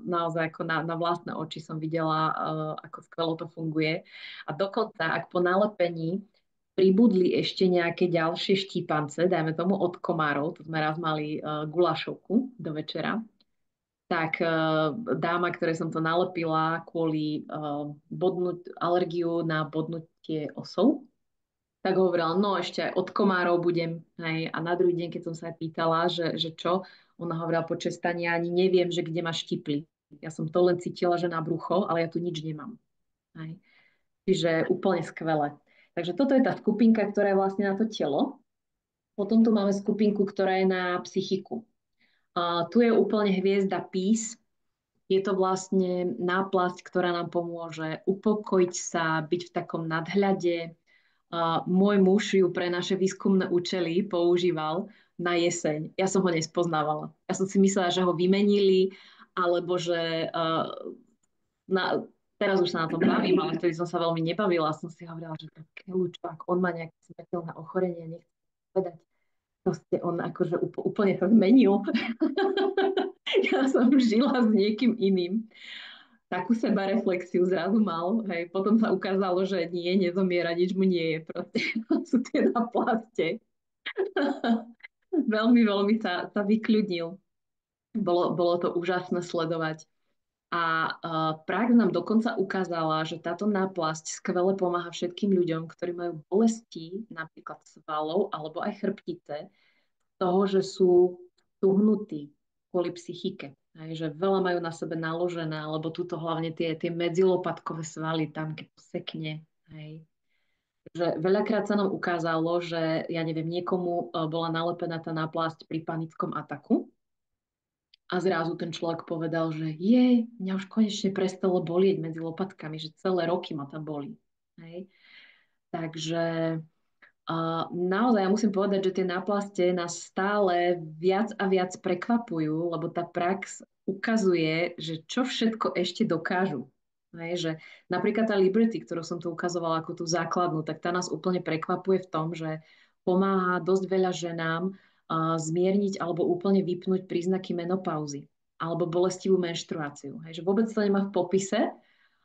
naozaj ako na vlastné oči som videla, ako skvelo to funguje. A dokonca, ak po nalepení pribudli ešte nejaké ďalšie štípance, dajme tomu od komárov, to sme raz mali gulášovku do večera, tak dáma, ktoré som to nalepila kvôli alergiu na bodnutie osov, tak hovorila, no ešte aj od komárov budem. Hej. A na druhý deň, keď som sa pýtala, že čo, ona hovorila počas stania, ani neviem, že kde ma štipli. Ja som to len cítila, že na brucho, ale ja tu nič nemám. Hej. Čiže úplne skvelé. Takže toto je tá skupinka, ktorá je vlastne na to telo. Potom tu máme skupinku, ktorá je na psychiku. Tu je úplne hviezda Peace. Je to vlastne náplasť, ktorá nám pomôže upokojiť sa, byť v takom nadhľade. Môj muž ju pre naše výskumné účely používal na jeseň. Ja som ho nespoznávala. Ja som si myslela, že ho vymenili, alebo že na, teraz už sa na tom bavím, ale vtedy som sa veľmi nebavila. Som si hovorila, že keľúčo, ak on má nejaké smrteľné ochorenie, nechcem povedať. Proste on akože úplne sa zmenil. Ja som žila s niekým iným. Takú sebareflexiu zrazu mal. Hej. Potom sa ukázalo, že nie, nezomiera, nič mu nie je. Proste sú tie náplaste. Veľmi, veľmi sa vykľudnil. Bolo to úžasné sledovať. A prax nám dokonca ukázala, že táto náplasť skvele pomáha všetkým ľuďom, ktorí majú bolesti, napríklad svalov alebo aj chrbtice, toho, že sú tuhnutí kvôli psychike. Hej, že veľa majú na sebe naložené, alebo tuto hlavne tie medzilopatkové svaly tam, keď sekne. Hej. Že veľakrát sa nám ukázalo, že ja neviem, niekomu bola nalepená tá náplasť pri panickom ataku a zrazu ten človek povedal, že mňa už konečne prestalo bolieť medzi lopatkami, že celé roky ma tam bolí. Hej. Takže naozaj, ja musím povedať, že tie náplaste nás stále viac a viac prekvapujú, lebo tá prax ukazuje, že čo všetko ešte dokážu. Hej, že napríklad tá Liberty, ktorú som tu ukazovala ako tú základnú, tak tá nás úplne prekvapuje v tom, že pomáha dosť veľa ženám zmierniť alebo úplne vypnúť príznaky menopauzy alebo bolestivú menštruáciu. Hej, že vôbec to nemá v popise,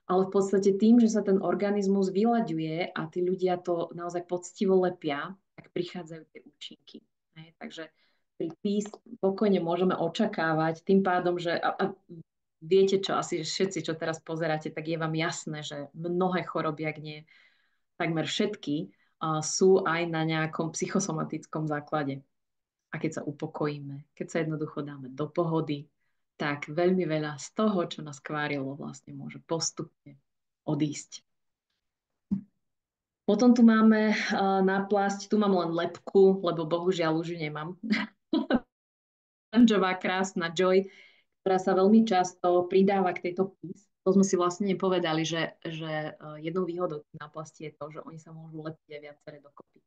ale v podstate tým, že sa ten organizmus vyľaďuje a tí ľudia to naozaj poctivo lepia, tak prichádzajú tie účinky. Hej, takže pri PIS pokojne môžeme očakávať tým pádom, že viete čo, asi všetci, čo teraz pozeráte, tak je vám jasné, že mnohé choroby, ak nie takmer všetky, sú aj na nejakom psychosomatickom základe. A keď sa upokojíme, keď sa jednoducho dáme do pohody, tak veľmi veľa z toho, čo nás kvárilo, vlastne môže postupne odísť. Potom tu máme náplasť, tu mám len lebku, lebo bohužiaľ už ju nemám. oranžová, krásna Joy, ktorá sa veľmi často pridáva k tejto pís. To sme si vlastne nepovedali, že jednou výhodou tých náplastí je to, že oni sa môžu lepiť aj viaceré dokopy.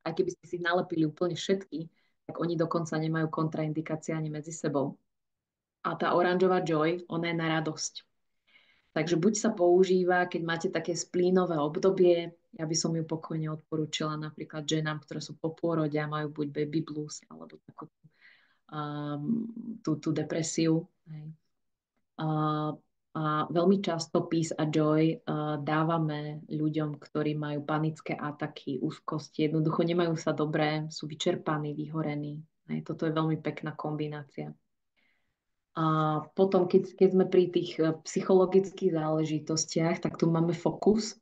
Aj keby ste si ich nalepili úplne všetky, tak oni dokonca nemajú kontraindikácie ani medzi sebou. A tá oranžová Joy, ona je na radosť. Takže buď sa používa, keď máte také splínové obdobie, ja by som ju pokojne odporúčila napríklad ženám, ktoré sú po pôrode a majú buď baby blues alebo takú tú depresiu. Hej. A, a veľmi často Peace a Joy dávame ľuďom, ktorí majú panické ataky, úzkosti, jednoducho nemajú sa dobré, sú vyčerpaní, vyhorení. Hej. Toto je veľmi pekná kombinácia. A potom, keď sme pri tých psychologických záležitostiach, tak tu máme Focus.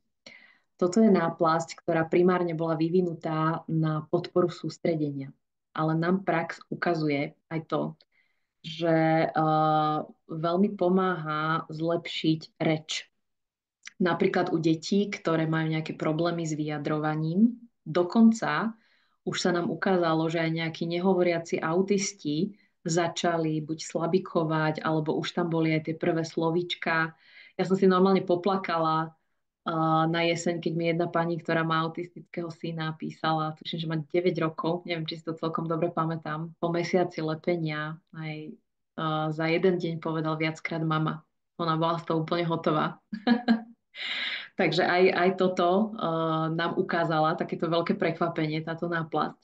Toto je náplasť, ktorá primárne bola vyvinutá na podporu sústredenia. Ale nám prax ukazuje aj to, že veľmi pomáha zlepšiť reč. Napríklad u detí, ktoré majú nejaké problémy s vyjadrovaním. Dokonca už sa nám ukázalo, že aj nejakí nehovoriaci autisti začali buď slabikovať, alebo už tam boli aj tie prvé slovíčka. Ja som si normálne poplakala na jeseň, keď mi jedna pani, ktorá má autistického syna, písala, tuším, že má 9 rokov, neviem, či si to celkom dobre pamätám, po mesiaci lepenia aj za jeden deň povedal viackrát mama. Ona bola z toho úplne hotová. Takže aj toto nám ukázala takéto veľké prekvapenie, táto náplasť.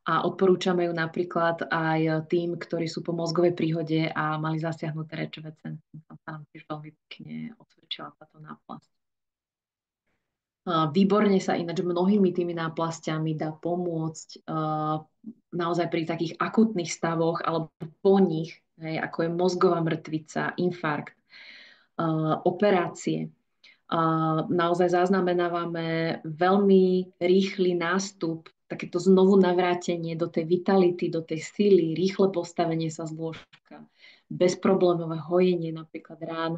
A odporúčame ju napríklad aj tým, ktorí sú po mozgovej príhode a mali zasiahnuté rečové centrum. Tam sa nám tiež veľmi pekne osvedčila táto náplasť. Výborne sa ináč mnohými tými náplasťami dá pomôcť naozaj pri takých akutných stavoch alebo po nich, hej, ako je mozgová mŕtvica, infarkt, operácie. Naozaj zaznamenávame veľmi rýchly nástup, takéto znovu navrátenie do tej vitality, do tej sily, rýchle postavenie sa z lôžka, bezproblémové hojenie napríklad rán.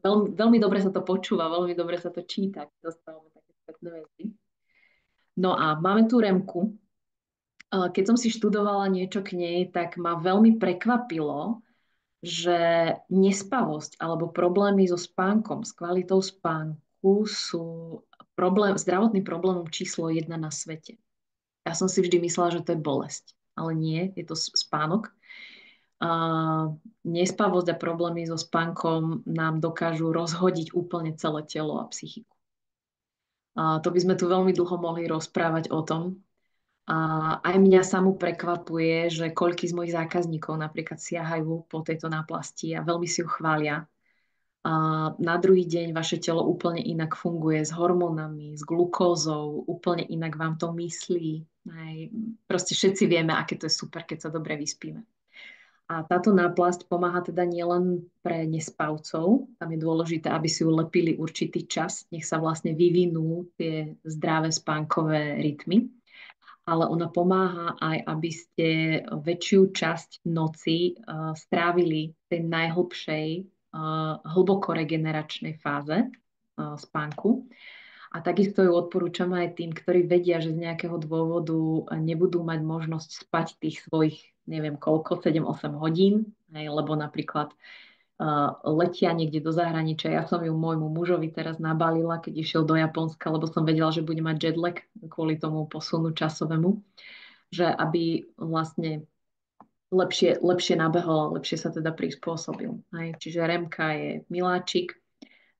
Veľmi, veľmi dobre sa to počúva, veľmi dobre sa to číta, keď dostávame také spätné väzby. No a máme tu Remku. Keď som si študovala niečo k nej, tak ma veľmi prekvapilo, že nespavosť alebo problémy so spánkom, s kvalitou spánku sú zdravotným problémom číslo 1 na svete. Ja som si vždy myslela, že to je bolesť, ale nie, je to spánok. Nespavosť a problémy so spánkom nám dokážu rozhodiť úplne celé telo a psychiku. To by sme tu veľmi dlho mohli rozprávať o tom. Aj mňa samú prekvapuje, že koľký z mojich zákazníkov napríklad siahajú po tejto náplasti a veľmi si ju chvália. Na druhý deň vaše telo úplne inak funguje s hormónami, s glukózou, úplne inak vám to myslí. Proste všetci vieme, aké to je super, keď sa dobre vyspíme. A táto náplasť pomáha teda nielen pre nespavcov, tam je dôležité, aby si ju lepili určitý čas, nech sa vlastne vyvinú tie zdravé spánkové rytmy, ale ona pomáha aj, aby ste väčšiu časť noci strávili v tej najhlbšej, hlboko regeneračnej fáze spánku. A takisto ju odporúčam aj tým, ktorí vedia, že z nejakého dôvodu nebudú mať možnosť spať tých svojich, neviem koľko, 7-8 hodín, lebo napríklad letia niekde do zahraničia. Ja som ju môjmu mužovi teraz nabalila, keď išiel do Japonska, lebo som vedela, že bude mať jetlag kvôli tomu posunu časovému, že aby vlastne lepšie nabehol, lepšie sa teda prispôsobil. Čiže Remka je miláčik.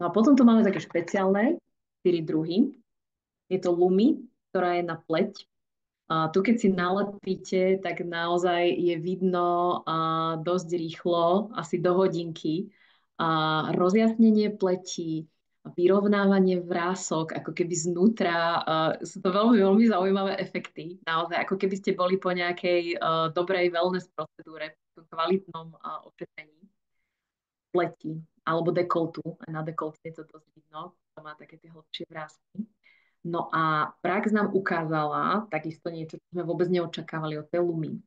No a potom tu máme také špeciálne, 4 druhy. Je to Lumi, ktorá je na pleť. Tu keď si nalepíte, tak naozaj je vidno dosť rýchlo, asi do hodinky, rozjasnenie pleti, vyrovnávanie vrások, ako keby znútra. Sú to veľmi, veľmi zaujímavé efekty. Naozaj, ako keby ste boli po nejakej dobrej wellness procedúre, po kvalitnom ošetrení pleti alebo dekoltu. Aj na dekolte je to dosť vidno. To má také tie hlbšie vrásky. No a prax nám ukázala takisto niečo, čo sme vôbec neočakávali od tej Lumy.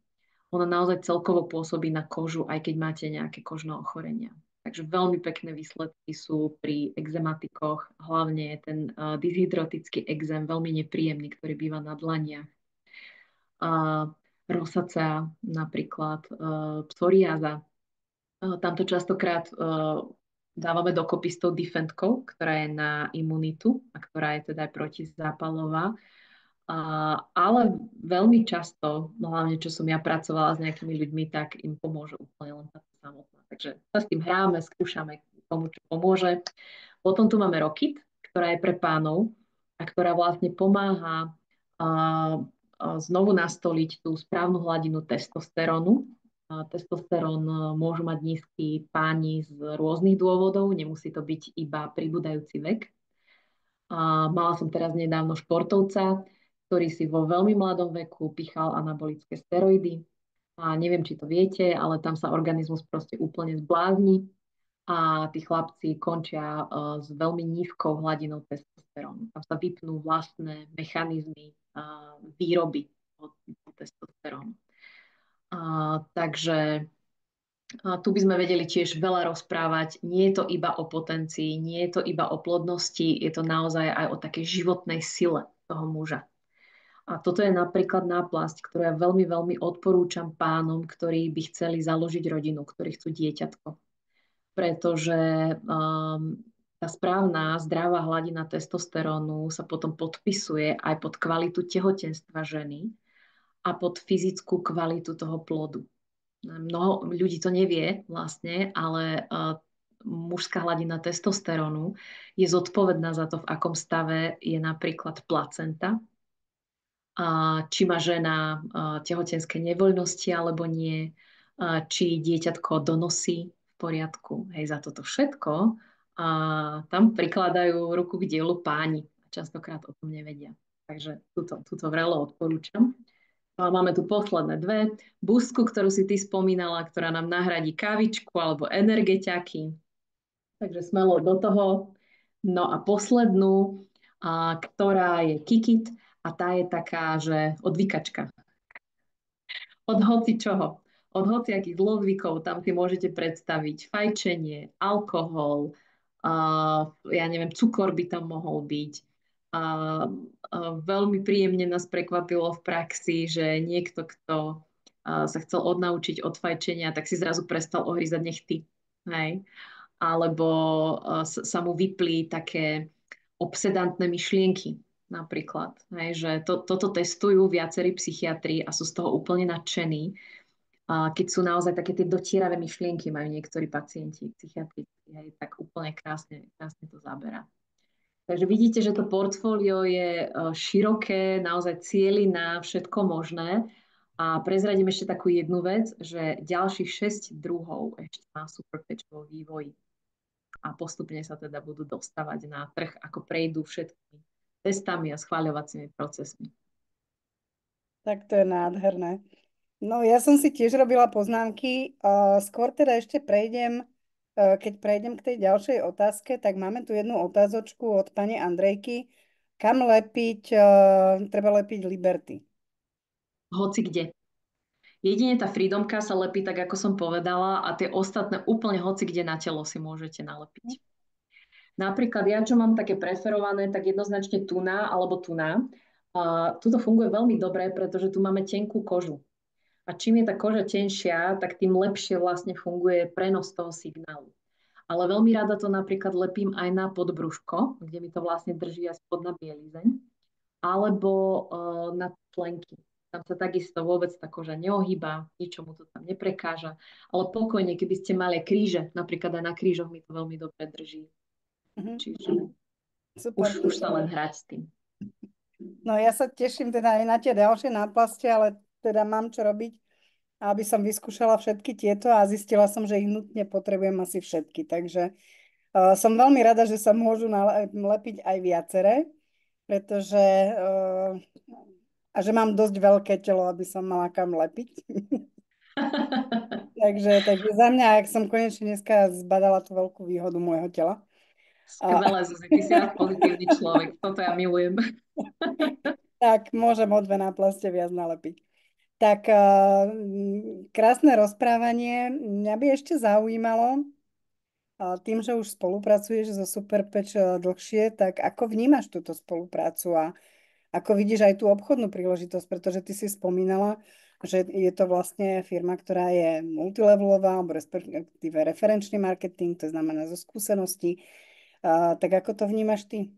Ona naozaj celkovo pôsobí na kožu, aj keď máte nejaké kožné ochorenia. Takže veľmi pekné výsledky sú pri exematikoch, hlavne ten dyshydrotický exém, veľmi nepríjemný, ktorý býva na dlaniach. rosacea napríklad, psoriáza. Tamto častokrát dávame dokopy s tou difentkou, ktorá je na imunitu a ktorá je teda aj protizápalová. Ale veľmi často, no hlavne čo som ja pracovala s nejakými ľuďmi, tak im pomôže úplne len táto samotná. Takže sa s tým hráme, skúšame, komu čo pomôže. Potom tu máme Rokyt, ktorá je pre pánov a ktorá vlastne pomáha znovu nastoliť tú správnu hladinu testosterónu. Testosterón môžu mať nízky páni z rôznych dôvodov, nemusí to byť iba pribúdajúci vek. Mala som teraz nedávno športovca, ktorý si vo veľmi mladom veku pichal anabolické steroidy. A neviem, či to viete, ale tam sa organizmus proste úplne zblázni a tí chlapci končia s veľmi nízkou hladinou testosterónu. Tam sa vypnú vlastné mechanizmy výroby testosterónu. Takže tu by sme vedeli tiež veľa rozprávať. Nie je to iba o potencii, nie je to iba o plodnosti, je to naozaj aj o takej životnej sile toho muža. A toto je napríklad náplasť, ktorú ja veľmi, veľmi odporúčam pánom, ktorí by chceli založiť rodinu, ktorí chcú dieťatko. Pretože tá správna, zdravá hladina testosterónu sa potom podpisuje aj pod kvalitu tehotenstva ženy a pod fyzickú kvalitu toho plodu. Mnoho ľudí to nevie vlastne, ale mužská hladina testosterónu je zodpovedná za to, v akom stave je napríklad placenta, či má žena tehotenské nevoľnosti alebo nie, či dieťatko donosí v poriadku. Hej, za toto všetko tam prikladajú ruku k dielu páni. Častokrát o tom nevedia. Takže túto vrelo odporúčam. Máme tu posledné dve. Bustku, ktorú si ty spomínala, ktorá nám nahradí kávičku alebo energetiaky. Takže smelo do toho. No a poslednú, ktorá je kikit a tá je taká, že odvykačka. Od hoci čoho. Od hociakých zlozvykov tam si môžete predstaviť fajčenie, alkohol, ja neviem, cukor by tam mohol byť. Veľmi príjemne nás prekvapilo v praxi, že niekto, kto sa chcel odnaučiť od fajčenia, tak si zrazu prestal ohryzať nechty. Hej. Alebo sa mu vyplí také obsedantné myšlienky napríklad. Hej, že toto testujú viacerí psychiatri a sú z toho úplne nadšení. Keď sú naozaj také tie dotieravé myšlienky, majú niektorí pacienti psychiatrici, hej, tak úplne krásne to zaberá. Takže vidíte, že to portfólio je široké, naozaj cieli na všetko možné. A prezradím ešte takú jednu vec, že ďalších 6 druhov ešte má Superpatch vo vývoji. A postupne sa teda budú dostávať na trh, ako prejdú všetkými testami a schváľovacími procesmi. Tak to je nádherné. No ja som si tiež robila poznámky. Skôr teda ešte prejdem, keď prejdem k tej ďalšej otázke, tak máme tu jednu otázočku od pani Andrejky. Kam lepiť, treba lepiť Liberty? Hoci kde. Jedine tá Freedomka sa lepí tak, ako som povedala, a tie ostatné úplne hoci kde na telo si môžete nalepiť. Napríklad ja, čo mám také preferované, tak jednoznačne tuna alebo tuna. Tuto funguje veľmi dobre, pretože tu máme tenkú kožu. A čím je tá koža tenšia, tak tým lepšie vlastne funguje prenos toho signálu. Ale veľmi rada to napríklad lepím aj na podbrúško, kde mi to vlastne drží aj spodná bielizeň, alebo na plenky. Tam sa takisto vôbec tá koža neohýba, ničomu to tam neprekáža. Ale pokojne, keby ste mali kríže, napríklad aj na krížoch mi to veľmi dobre drží. Čiže Super. už sa len hrať s tým. No ja sa teším teda aj na tie ďalšie náplasti, ale teda mám čo robiť, aby som vyskúšala všetky tieto a zistila som, že ich nutne potrebujem asi všetky. Takže som veľmi rada, že sa môžu lepiť aj viaceré, pretože a že mám dosť veľké telo, aby som mala kam lepiť. takže za mňa, ak som konečne dneska zbadala tú veľkú výhodu môjho tela. Skvelé, Zuzi, ty si raz pozitívny človek. Toto ja milujem. Tak, môžem o dve náplaste viac nalepiť. Tak, krásne rozprávanie. Mňa by ešte zaujímalo, tým, že už spolupracuješ so Superpatch dlhšie, tak ako vnímaš túto spoluprácu a ako vidíš aj tú obchodnú príležitosť, pretože ty si spomínala, že je to vlastne firma, ktorá je multilevelová, alebo respektíve referenčný marketing, to znamená zo skúseností. Tak ako to vnímaš ty?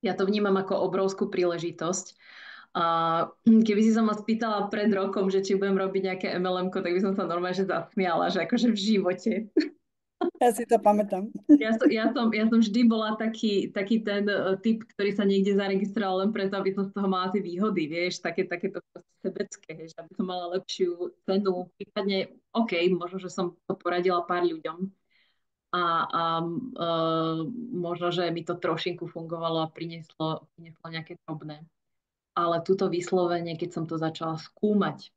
Ja to vnímam ako obrovskú príležitosť. A keby si sa ma spýtala pred rokom, že či budem robiť nejaké MLM-ko, tak by som sa normálne že zasmiala, že akože v živote. Ja si to pamätám. Ja som vždy bola taký ten typ, ktorý sa niekde zaregistroval len preto, aby som z toho mala tie výhody, vieš, takéto proste sebecké, že aby som mala lepšiu cenu. Prípadne, OK, možno, že som to poradila pár ľuďom a možno, že mi to trošinku fungovalo a prinieslo nejaké drobné. Ale tuto vyslovene, keď som to začala skúmať,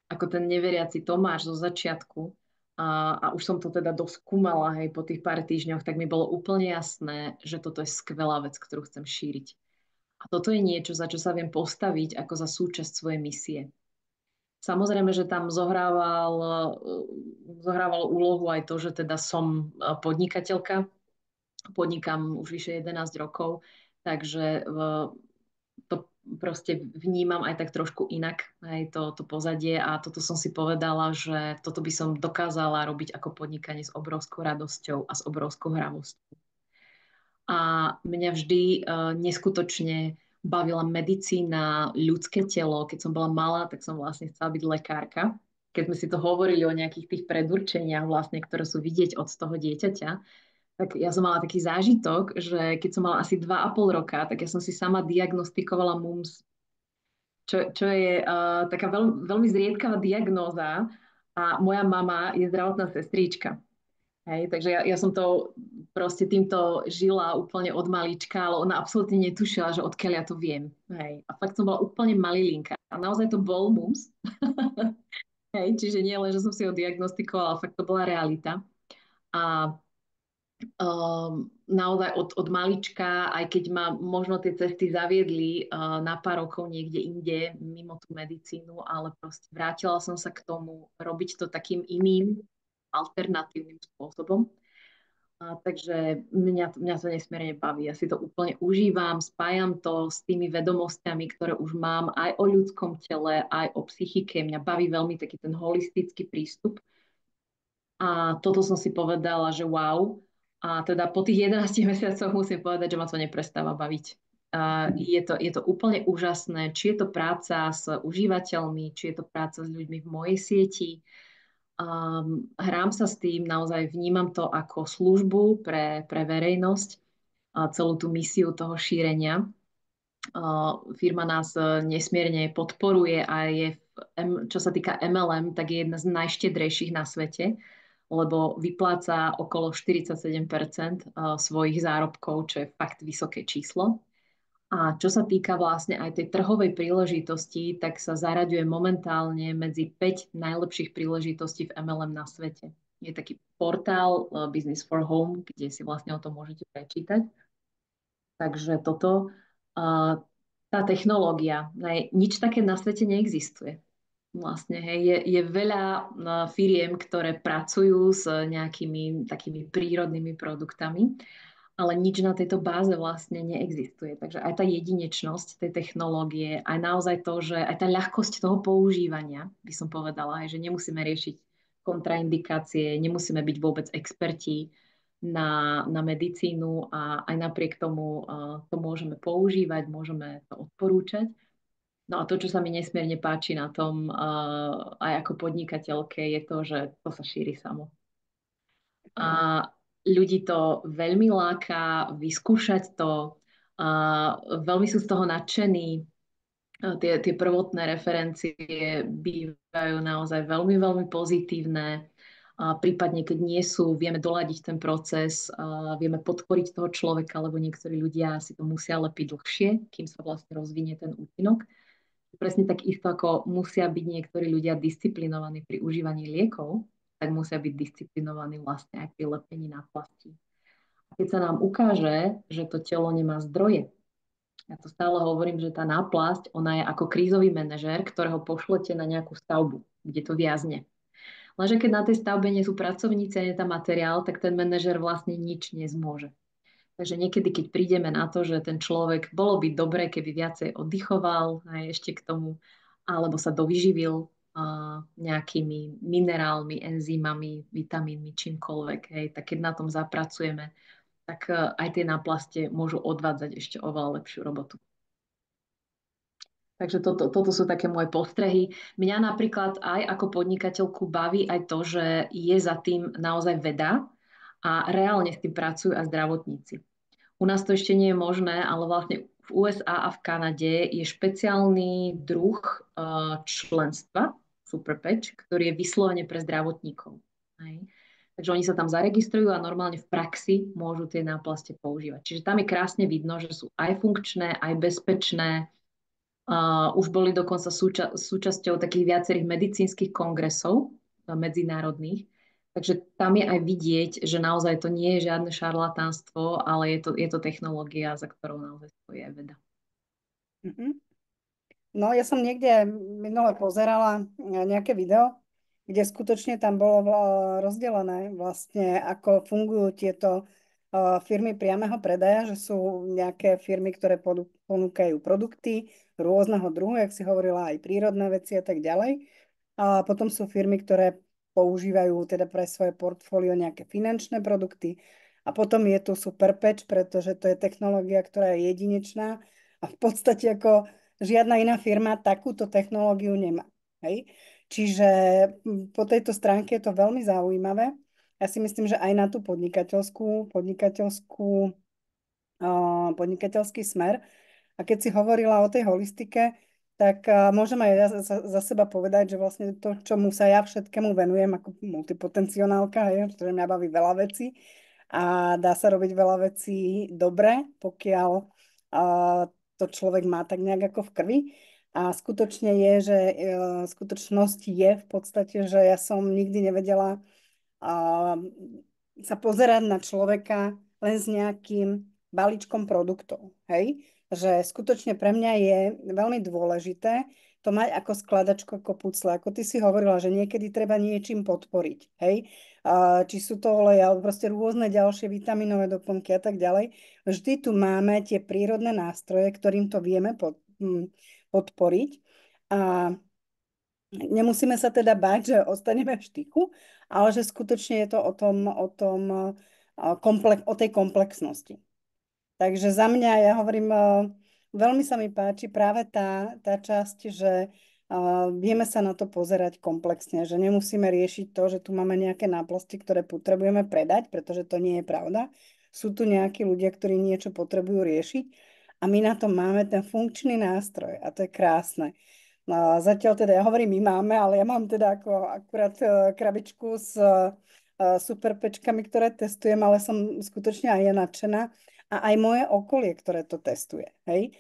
ako ten neveriaci Tomáš zo začiatku, a už som to teda doskúmala, hej, po tých pár týždňoch, tak mi bolo úplne jasné, že toto je skvelá vec, ktorú chcem šíriť. A toto je niečo, za čo sa viem postaviť ako za súčasť svojej misie. Samozrejme, že tam zohrávalo úlohu aj to, že teda som podnikateľka, podnikám už vyše 11 rokov, takže to proste vnímam aj tak trošku inak, aj to pozadie a toto som si povedala, že toto by som dokázala robiť ako podnikanie s obrovskou radosťou a s obrovskou hravosťou. A mňa vždy neskutočne bavila medicína, ľudské telo. Keď som bola malá, tak som vlastne chcela byť lekárka. Keď sme si to hovorili o nejakých tých predurčeniach vlastne, ktoré sú vidieť od toho dieťaťa, tak ja som mala taký zážitok, že keď som mala asi 2,5 roka, tak ja som si sama diagnostikovala MUMS, čo je taká veľmi zriedkavá diagnóza a moja mama je zdravotná sestríčka. Hej, takže ja som to proste týmto žila úplne od malička, ale ona absolútne netušila, že odkiaľ ja to viem. Hej. A fakt som bola úplne malilinka. A naozaj to bol MUMS. Hej, čiže nie len, že som si ho diagnostikovala, ale fakt to bola realita. A naozaj od malička, aj keď ma možno tie cesty zaviedli na pár rokov niekde inde, mimo tú medicínu, ale proste vrátila som sa k tomu, robiť to takým iným, alternatívnym spôsobom. Takže mňa to nesmierne baví. Ja si to úplne užívam, spájam to s tými vedomosťami, ktoré už mám aj o ľudskom tele, aj o psychike. Mňa baví veľmi taký ten holistický prístup. A toto som si povedala, že wow. A teda po tých 11 mesiacoch musím povedať, že ma to neprestáva baviť. Je to úplne úžasné, či je to práca s užívateľmi, či je to práca s ľuďmi v mojej sieti. Hrám sa s tým, naozaj vnímam to ako službu pre verejnosť, a celú tú misiu toho šírenia. Firma nás nesmierne podporuje a čo sa týka MLM, tak je jedna z najštedrejších na svete, lebo vypláca okolo 47% svojich zárobkov, čo je fakt vysoké číslo. A čo sa týka vlastne aj tej trhovej príležitosti, tak sa zaraďuje momentálne medzi 5 najlepších príležitostí v MLM na svete. Je taký portál Business for Home, kde si vlastne o tom môžete prečítať. Takže toto, tá technológia, nič také na svete neexistuje. Vlastne, hej, je veľa firiem, ktoré pracujú s nejakými takými prírodnými produktami, ale nič na tejto báze vlastne neexistuje. Takže aj tá jedinečnosť tej technológie, aj naozaj to, že aj tá ľahkosť toho používania, by som povedala, aj, že nemusíme riešiť kontraindikácie, nemusíme byť vôbec experti na medicínu a aj napriek tomu to môžeme používať, môžeme to odporúčať. No a to, čo sa mi nesmierne páči na tom aj ako podnikateľke, je to, že to sa šíri samo. A ľudí to veľmi láka vyskúšať to, a veľmi sú z toho nadšení. Tie prvotné referencie bývajú naozaj veľmi, veľmi pozitívne. A prípadne, keď nie sú, vieme doladiť ten proces, vieme podporiť toho človeka, lebo niektorí ľudia si to musia lepiť dlhšie, kým sa vlastne rozvinie ten účinok. Presne tak isto, ako musia byť niektorí ľudia disciplinovaní pri užívaní liekov, tak musia byť disciplinovaní vlastne aj pri lepení náplastí. A keď sa nám ukáže, že to telo nemá zdroje, ja to stále hovorím, že tá náplasť, ona je ako krízový manažér, ktorého pošlete na nejakú stavbu, kde to viazne. Lenže keď na tej stavbe nie sú pracovníci a nie tam materiál, tak ten manažér vlastne nič nezmôže. Takže niekedy, keď prídeme na to, že ten človek, bolo by dobre, keby viacej oddychoval, a ešte k tomu alebo sa dovyživil nejakými minerálmi, enzymami, vitamínmi, čímkoľvek, hej, tak keď na tom zapracujeme, tak aj tie náplaste môžu odvádzať ešte oveľa lepšiu robotu. Takže toto sú také moje postrehy. Mňa napríklad aj ako podnikateľku baví aj to, že je za tým naozaj veda a reálne s tým pracujú aj zdravotníci. U nás to ešte nie je možné, ale vlastne v USA a v Kanade je špeciálny druh členstva, Superpatch, ktorý je vyslovene pre zdravotníkov. Hej. Takže oni sa tam zaregistrujú a normálne v praxi môžu tie náplaste používať. Čiže tam je krásne vidno, že sú aj funkčné, aj bezpečné. Už boli dokonca súčasťou takých viacerých medicínskych kongresov medzinárodných. Takže tam je aj vidieť, že naozaj to nie je žiadne šarlatánstvo, ale je to technológia, za ktorou naozaj stojí aj veda. Mhm. No, ja som niekde minule pozerala nejaké video, kde skutočne tam bolo rozdelené vlastne, ako fungujú tieto firmy priameho predaja, že sú nejaké firmy, ktoré ponúkajú produkty rôzneho druhu, jak si hovorila, aj prírodné veci a tak ďalej. A potom sú firmy, ktoré používajú teda pre svoje portfólio nejaké finančné produkty. A potom je tu Super Patch, pretože to je technológia, ktorá je jedinečná a v podstate ako žiadna iná firma takúto technológiu nemá. Hej? Čiže po tejto stránke je to veľmi zaujímavé. Ja si myslím, že aj na tú podnikateľský smer. A keď si hovorila o tej holistike, tak môžem aj ja za seba povedať, že vlastne to, čomu sa ja všetkému venujem ako multipotencionálka, pretože mňa baví veľa vecí a dá sa robiť veľa vecí dobre, pokiaľ to človek má tak nejak ako v krvi. A skutočne je, že skutočnosť je v podstate, že ja som nikdy nevedela sa pozerať na človeka len s nejakým balíčkom produktov. Hej? Že skutočne pre mňa je veľmi dôležité to mať ako skladačku, ako pucle. Ako ty si hovorila, že niekedy treba niečím podporiť. Hej? Či sú to oleje, alebo proste rôzne ďalšie vitaminové doplnky a tak ďalej. Vždy tu máme tie prírodné nástroje, ktorým to vieme podporiť. A nemusíme sa teda báť, že ostaneme v štychu, ale že skutočne je to o tej komplexnosti. Takže za mňa, ja hovorím, veľmi sa mi páči práve tá časť, že vieme sa na to pozerať komplexne, že nemusíme riešiť to, že tu máme nejaké náplasti, ktoré potrebujeme predať, pretože to nie je pravda. Sú tu nejakí ľudia, ktorí niečo potrebujú riešiť a my na to máme ten funkčný nástroj a to je krásne. No, zatiaľ teda, ja hovorím, my máme, ale ja mám teda ako akurát krabičku s super pečkami, ktoré testujem, ale som skutočne aj ja nadšená a aj moje okolie, ktoré to testuje, hej.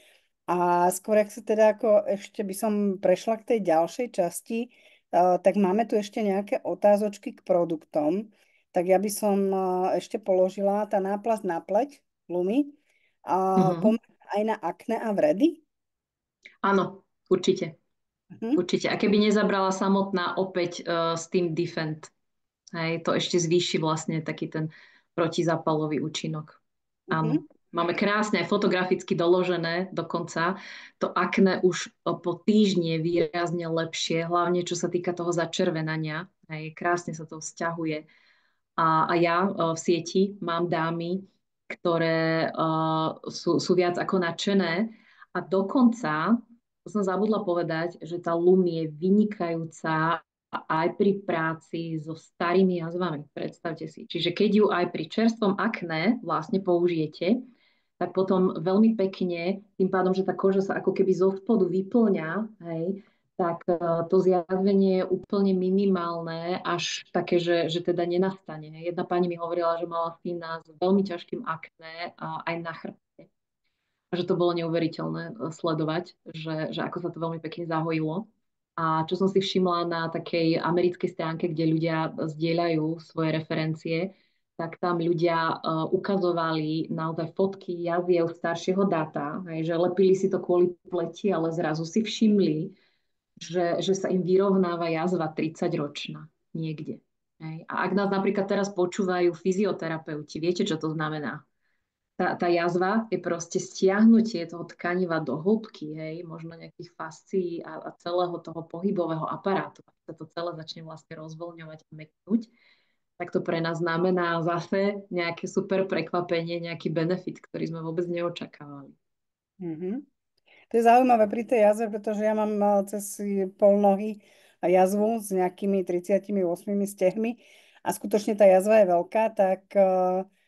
A skôr, ak sa teda ako ešte by som prešla k tej ďalšej časti, tak máme tu ešte nejaké otázočky k produktom, tak ja by som ešte položila tá náplast na pleť, Lumi, Mhm. pomáha aj na akné a vredy. Áno, určite. Mhm, Určite. A keby nezabrala samotná opäť s tým Defend, hej, to ešte zvýši vlastne taký ten protizápalový účinok. mhm. Áno. Máme krásne aj fotograficky doložené dokonca. To akné už po týždne výrazne lepšie, hlavne čo sa týka toho začervenania. Hej, krásne sa to vzťahuje. A ja v sieti mám dámy, ktoré sú viac ako nadšené a dokonca, to som zabudla povedať, že tá Lum je vynikajúca aj pri práci so starými jazvami, predstavte si. Čiže keď ju aj pri čerstvom akné vlastne použijete, tak potom veľmi pekne, tým pádom, že tá koža sa ako keby zo spodu vyplňa, hej, tak to zjavenie je úplne minimálne, až také, že teda nenastane. Jedna pani mi hovorila, že mala syna s veľmi ťažkým akné aj na chrbte. A že to bolo neuveriteľné sledovať, že ako sa to veľmi pekne zahojilo. A čo som si všimla na takej americkej stránke, kde ľudia zdieľajú svoje referencie, tak tam ľudia ukazovali naozaj fotky jaziev staršieho dáta, hej, že lepili si to kvôli pleti, ale zrazu si všimli, že sa im vyrovnáva jazva 30-ročná niekde. Hej. A ak nás napríklad teraz počúvajú fyzioterapeuti, viete, čo to znamená? tá jazva je proste stiahnutie toho tkaniva do hĺbky, hej, možno nejakých fascií a celého toho pohybového aparátu. Ak sa to celé začne vlastne rozvoľňovať a meknúť, tak to pre nás znamená zase nejaké super prekvapenie, nejaký benefit, ktorý sme vôbec neočakávali. Mhm. To je zaujímavé pri tej jazve, pretože ja mám cez pol nohy jazvu s nejakými 38 stehmi a skutočne tá jazva je veľká, tak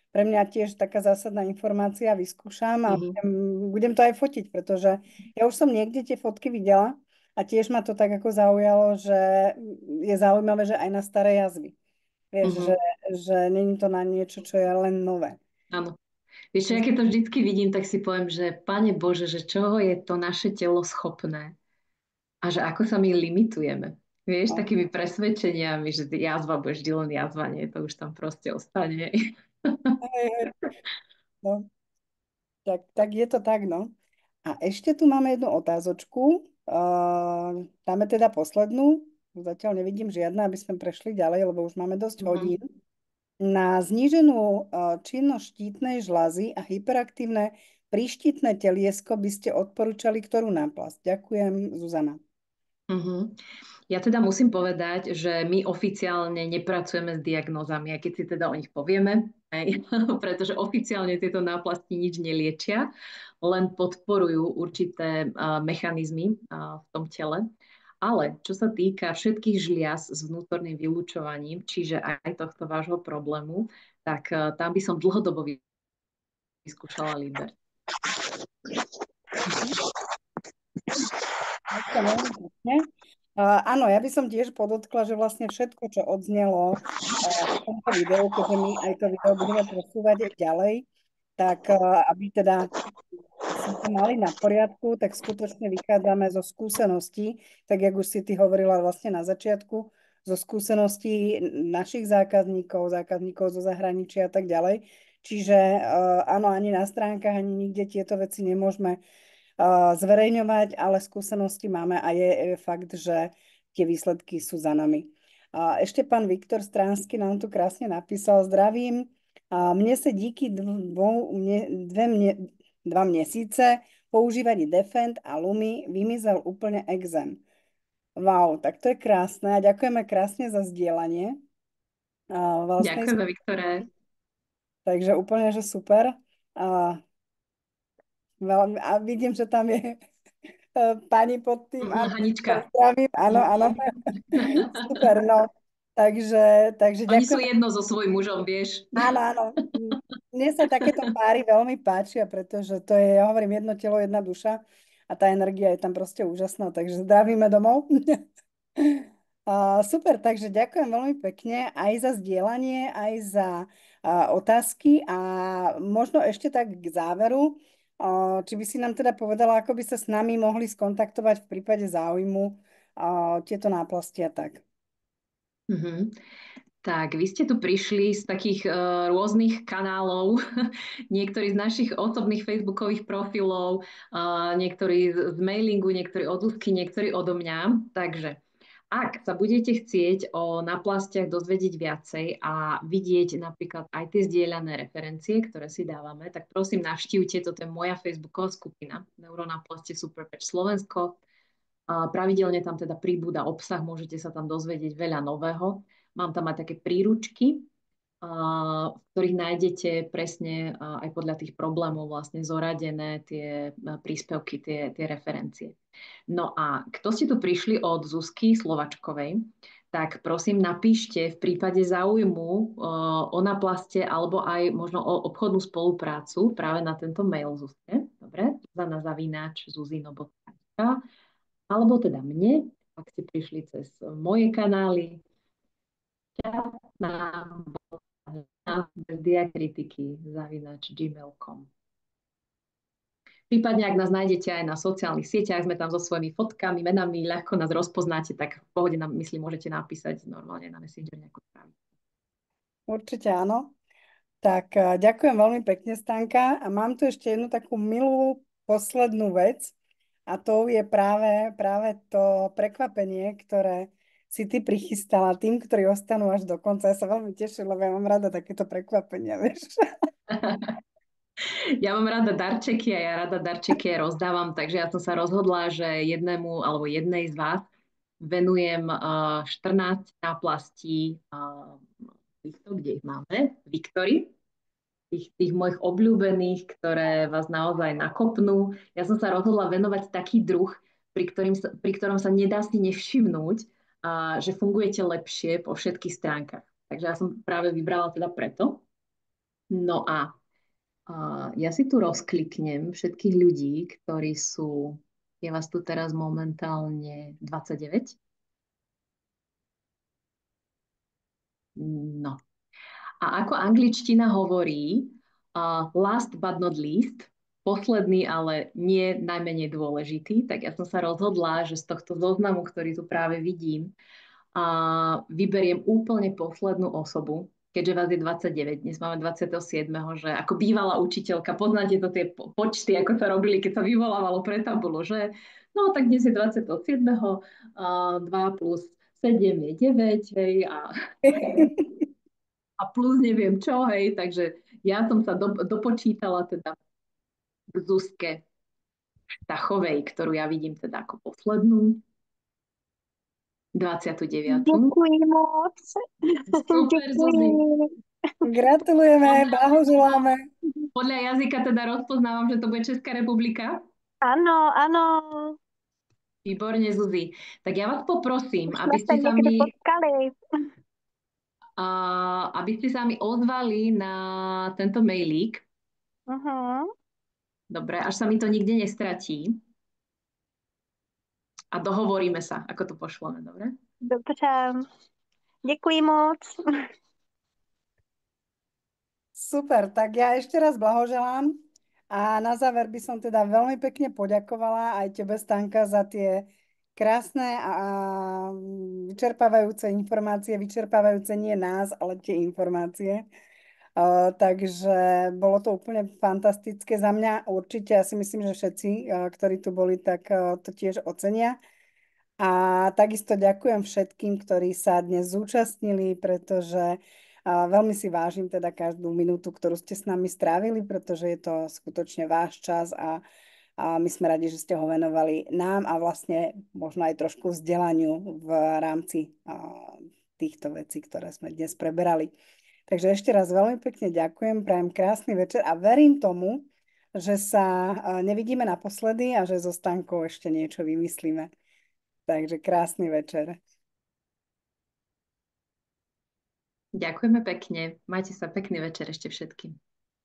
pre mňa tiež taká zásadná informácia, vyskúšam a Mhm. budem to aj fotiť, pretože ja už som niekde tie fotky videla a tiež ma to tak ako zaujalo, že je zaujímavé, že aj na staré jazvy. Vieš, Mhm. že není to na niečo, čo je len nové. Áno. Vieš čo, ja keď to vždycky vidím, tak si poviem, že Pane Bože, že čoho je to naše telo schopné a že ako sa my limitujeme. Vieš, No. takými presvedčeniami, že jazva bude vždy len jazva, nie, to už tam proste ostane. Hej, hej. No. Tak je to tak, no. A ešte tu máme jednu otázočku. Dáme teda poslednú. Zatiaľ nevidím žiadne, aby sme prešli ďalej, lebo už máme dosť Mhm. hodín. Na zníženú činnosť štítnej žľazy a hyperaktívne príštitné teliesko by ste odporúčali ktorú náplasť? Ďakujem, Zuzana. Mhm. Ja teda musím povedať, že my oficiálne nepracujeme s diagnózami, aj keď si teda o nich povieme, hej, pretože oficiálne tieto náplasti nič neliečia, len podporujú určité mechanizmy v tom tele. Ale čo sa týka všetkých žliaz s vnútorným vylúčovaním, čiže aj tohto vášho problému, tak tam by som dlhodobo vyskúšala Liber. Mhm. Ďakujem veľmi pekne. Áno, ja by som tiež podotkla, že vlastne všetko, čo odznelo v tomto videu, keďže my aj to video budeme presúvať ďalej, tak aby teda sme to mali na poriadku, tak skutočne vychádzame zo skúseností, tak jak už si ty hovorila vlastne na začiatku, zo skúseností našich zákazníkov zo zahraničia a tak ďalej. Čiže áno, ani na stránkach, ani nikde tieto veci nemôžeme zverejňovať, ale skúsenosti máme a je fakt, že tie výsledky sú za nami. Ešte pán Viktor Stránsky nám tu krásne napísal, zdravím, mne sa díky dva měsíce používať Defend a Lumi vymizel úplne exém. Wow, tak to je krásne a ďakujeme krásne za zdieľanie vlastnej Ďakujeme, Viktore. skúsenosti. Takže úplne, že super. A, a vidím, že tam je pani pod tým, áno, super, Hanička. zdravím, áno, áno, Mhm. super, no. Takže Oni sú ďakujem. jedno so svojím mužom, vieš. Áno, áno. Mne sa takéto páry veľmi páčia, pretože to je, ja hovorím, jedno telo, jedna duša a tá energia je tam proste úžasná, takže zdravíme domov. Super, takže ďakujem veľmi pekne aj za zdieľanie, aj za otázky a možno ešte tak k záveru, či by si nám teda povedala, ako by sa s nami mohli skontaktovať v prípade záujmu tieto náplasti a tak. Mhm. Tak, vy ste tu prišli z takých rôznych kanálov, niektorí z našich osobných facebookových profilov, niektorí z mailingu, niektorí od Zuzky, niektorí odo mňa. Takže ak sa budete chcieť o naplastiach dozvedieť viacej a vidieť napríklad aj tie zdieľané referencie, ktoré si dávame, tak prosím navštívte, toto je moja facebooková skupina Neuronaplastie Superpatch Slovensko. Pravidelne tam teda príbúda obsah, môžete sa tam dozvedieť veľa nového. Mám tam aj také príručky, v ktorých nájdete presne aj podľa tých problémov vlastne zoradené tie príspevky, tie referencie. No a kto ste tu prišli od Zuzky Slovačkovej, tak prosím napíšte v prípade záujmu o naplaste alebo aj možno o obchodnú spoluprácu práve na tento mail Zuzke. Dobre? Zuzana Zavináč Zuzino.sk alebo teda mne, ak ste prišli cez moje kanály, na bez diakritiky zavinač gmail.com. Prípadne, ak nás nájdete aj na sociálnych sieťach, sme tam so svojimi fotkami, menami, ľahko nás rozpoznáte, tak v pohode nám, myslím, môžete napísať normálne na Messenger nejakú správu. Určite áno. Tak ďakujem veľmi pekne, Stanka. A mám tu ešte jednu takú milú poslednú vec. A to je práve to prekvapenie, ktoré si ty prichystala tým, ktorí ostanú až do konca. Ja sa veľmi teším, lebo ja mám rada takéto prekvapenia, vieš. Ja mám rada darčeky a ja rada darčeky aj rozdávam, takže ja som sa rozhodla, že jednému alebo jednej z vás venujem 14 náplastí týchto, kde ich máme, Viktory, tých mojich obľúbených, ktoré vás naozaj nakopnú. Ja som sa rozhodla venovať taký druh, pri ktorom sa nedá si nevšimnúť, že fungujete lepšie po všetkých stránkach. Takže ja som práve vybrala teda preto. No a ja si tu rozkliknem všetkých ľudí, ktorí sú, je vás tu teraz momentálne 29. No. A ako angličtina hovorí, last but not least, posledný, ale nie najmenej dôležitý, tak ja som sa rozhodla, že z tohto zoznamu, ktorý tu práve vidím, vyberiem úplne poslednú osobu, keďže vás je 29, dnes máme 27., že ako bývalá učiteľka, poznáte to tie počty, ako sa robili, keď sa vyvolávalo pre tabulu, že no tak dnes je 27., 2 plus 7 je 9, hej, a plus neviem čo, hej, takže ja som sa dopočítala teda k Zuzke Štachovej, ktorú ja vidím teda ako poslednú, 29. Děkuji moc. Super, Zuzi. Děkuji. Gratulujeme, blahoželáme. Podľa jazyka teda rozpoznávam, že to bude Česká republika. Ano, ano. Výborne, Zuzi. Tak ja vás poprosím, Už jsme se někde potkali. aby ste sa mi ozvali na tento mailík. Uh-huh. Dobre, až sa mi to nikde nestratí. A dohovoríme sa, ako to pošleme, dobre? Dobře. Děkuji moc. Super, tak ja ešte raz blahoželám a na záver by som teda veľmi pekne poďakovala aj tebe, Stanka, za tie krásne a vyčerpávajúce informácie, vyčerpávajúce nie nás, ale tie informácie. Takže bolo to úplne fantastické za mňa. Určite, ja si myslím, že všetci, ktorí tu boli, tak to tiež ocenia. A takisto ďakujem všetkým, ktorí sa dnes zúčastnili, pretože veľmi si vážim teda každú minútu, ktorú ste s nami strávili, pretože je to skutočne váš čas a my sme radi, že ste ho venovali nám a vlastne možno aj trošku vzdelaniu v rámci týchto vecí, ktoré sme dnes preberali. Takže ešte raz veľmi pekne ďakujem, prajem krásny večer a verím tomu, že sa nevidíme naposledy a že so Stankou ešte niečo vymyslíme. Takže krásny večer. Ďakujeme pekne. Majte sa pekný večer ešte všetkým.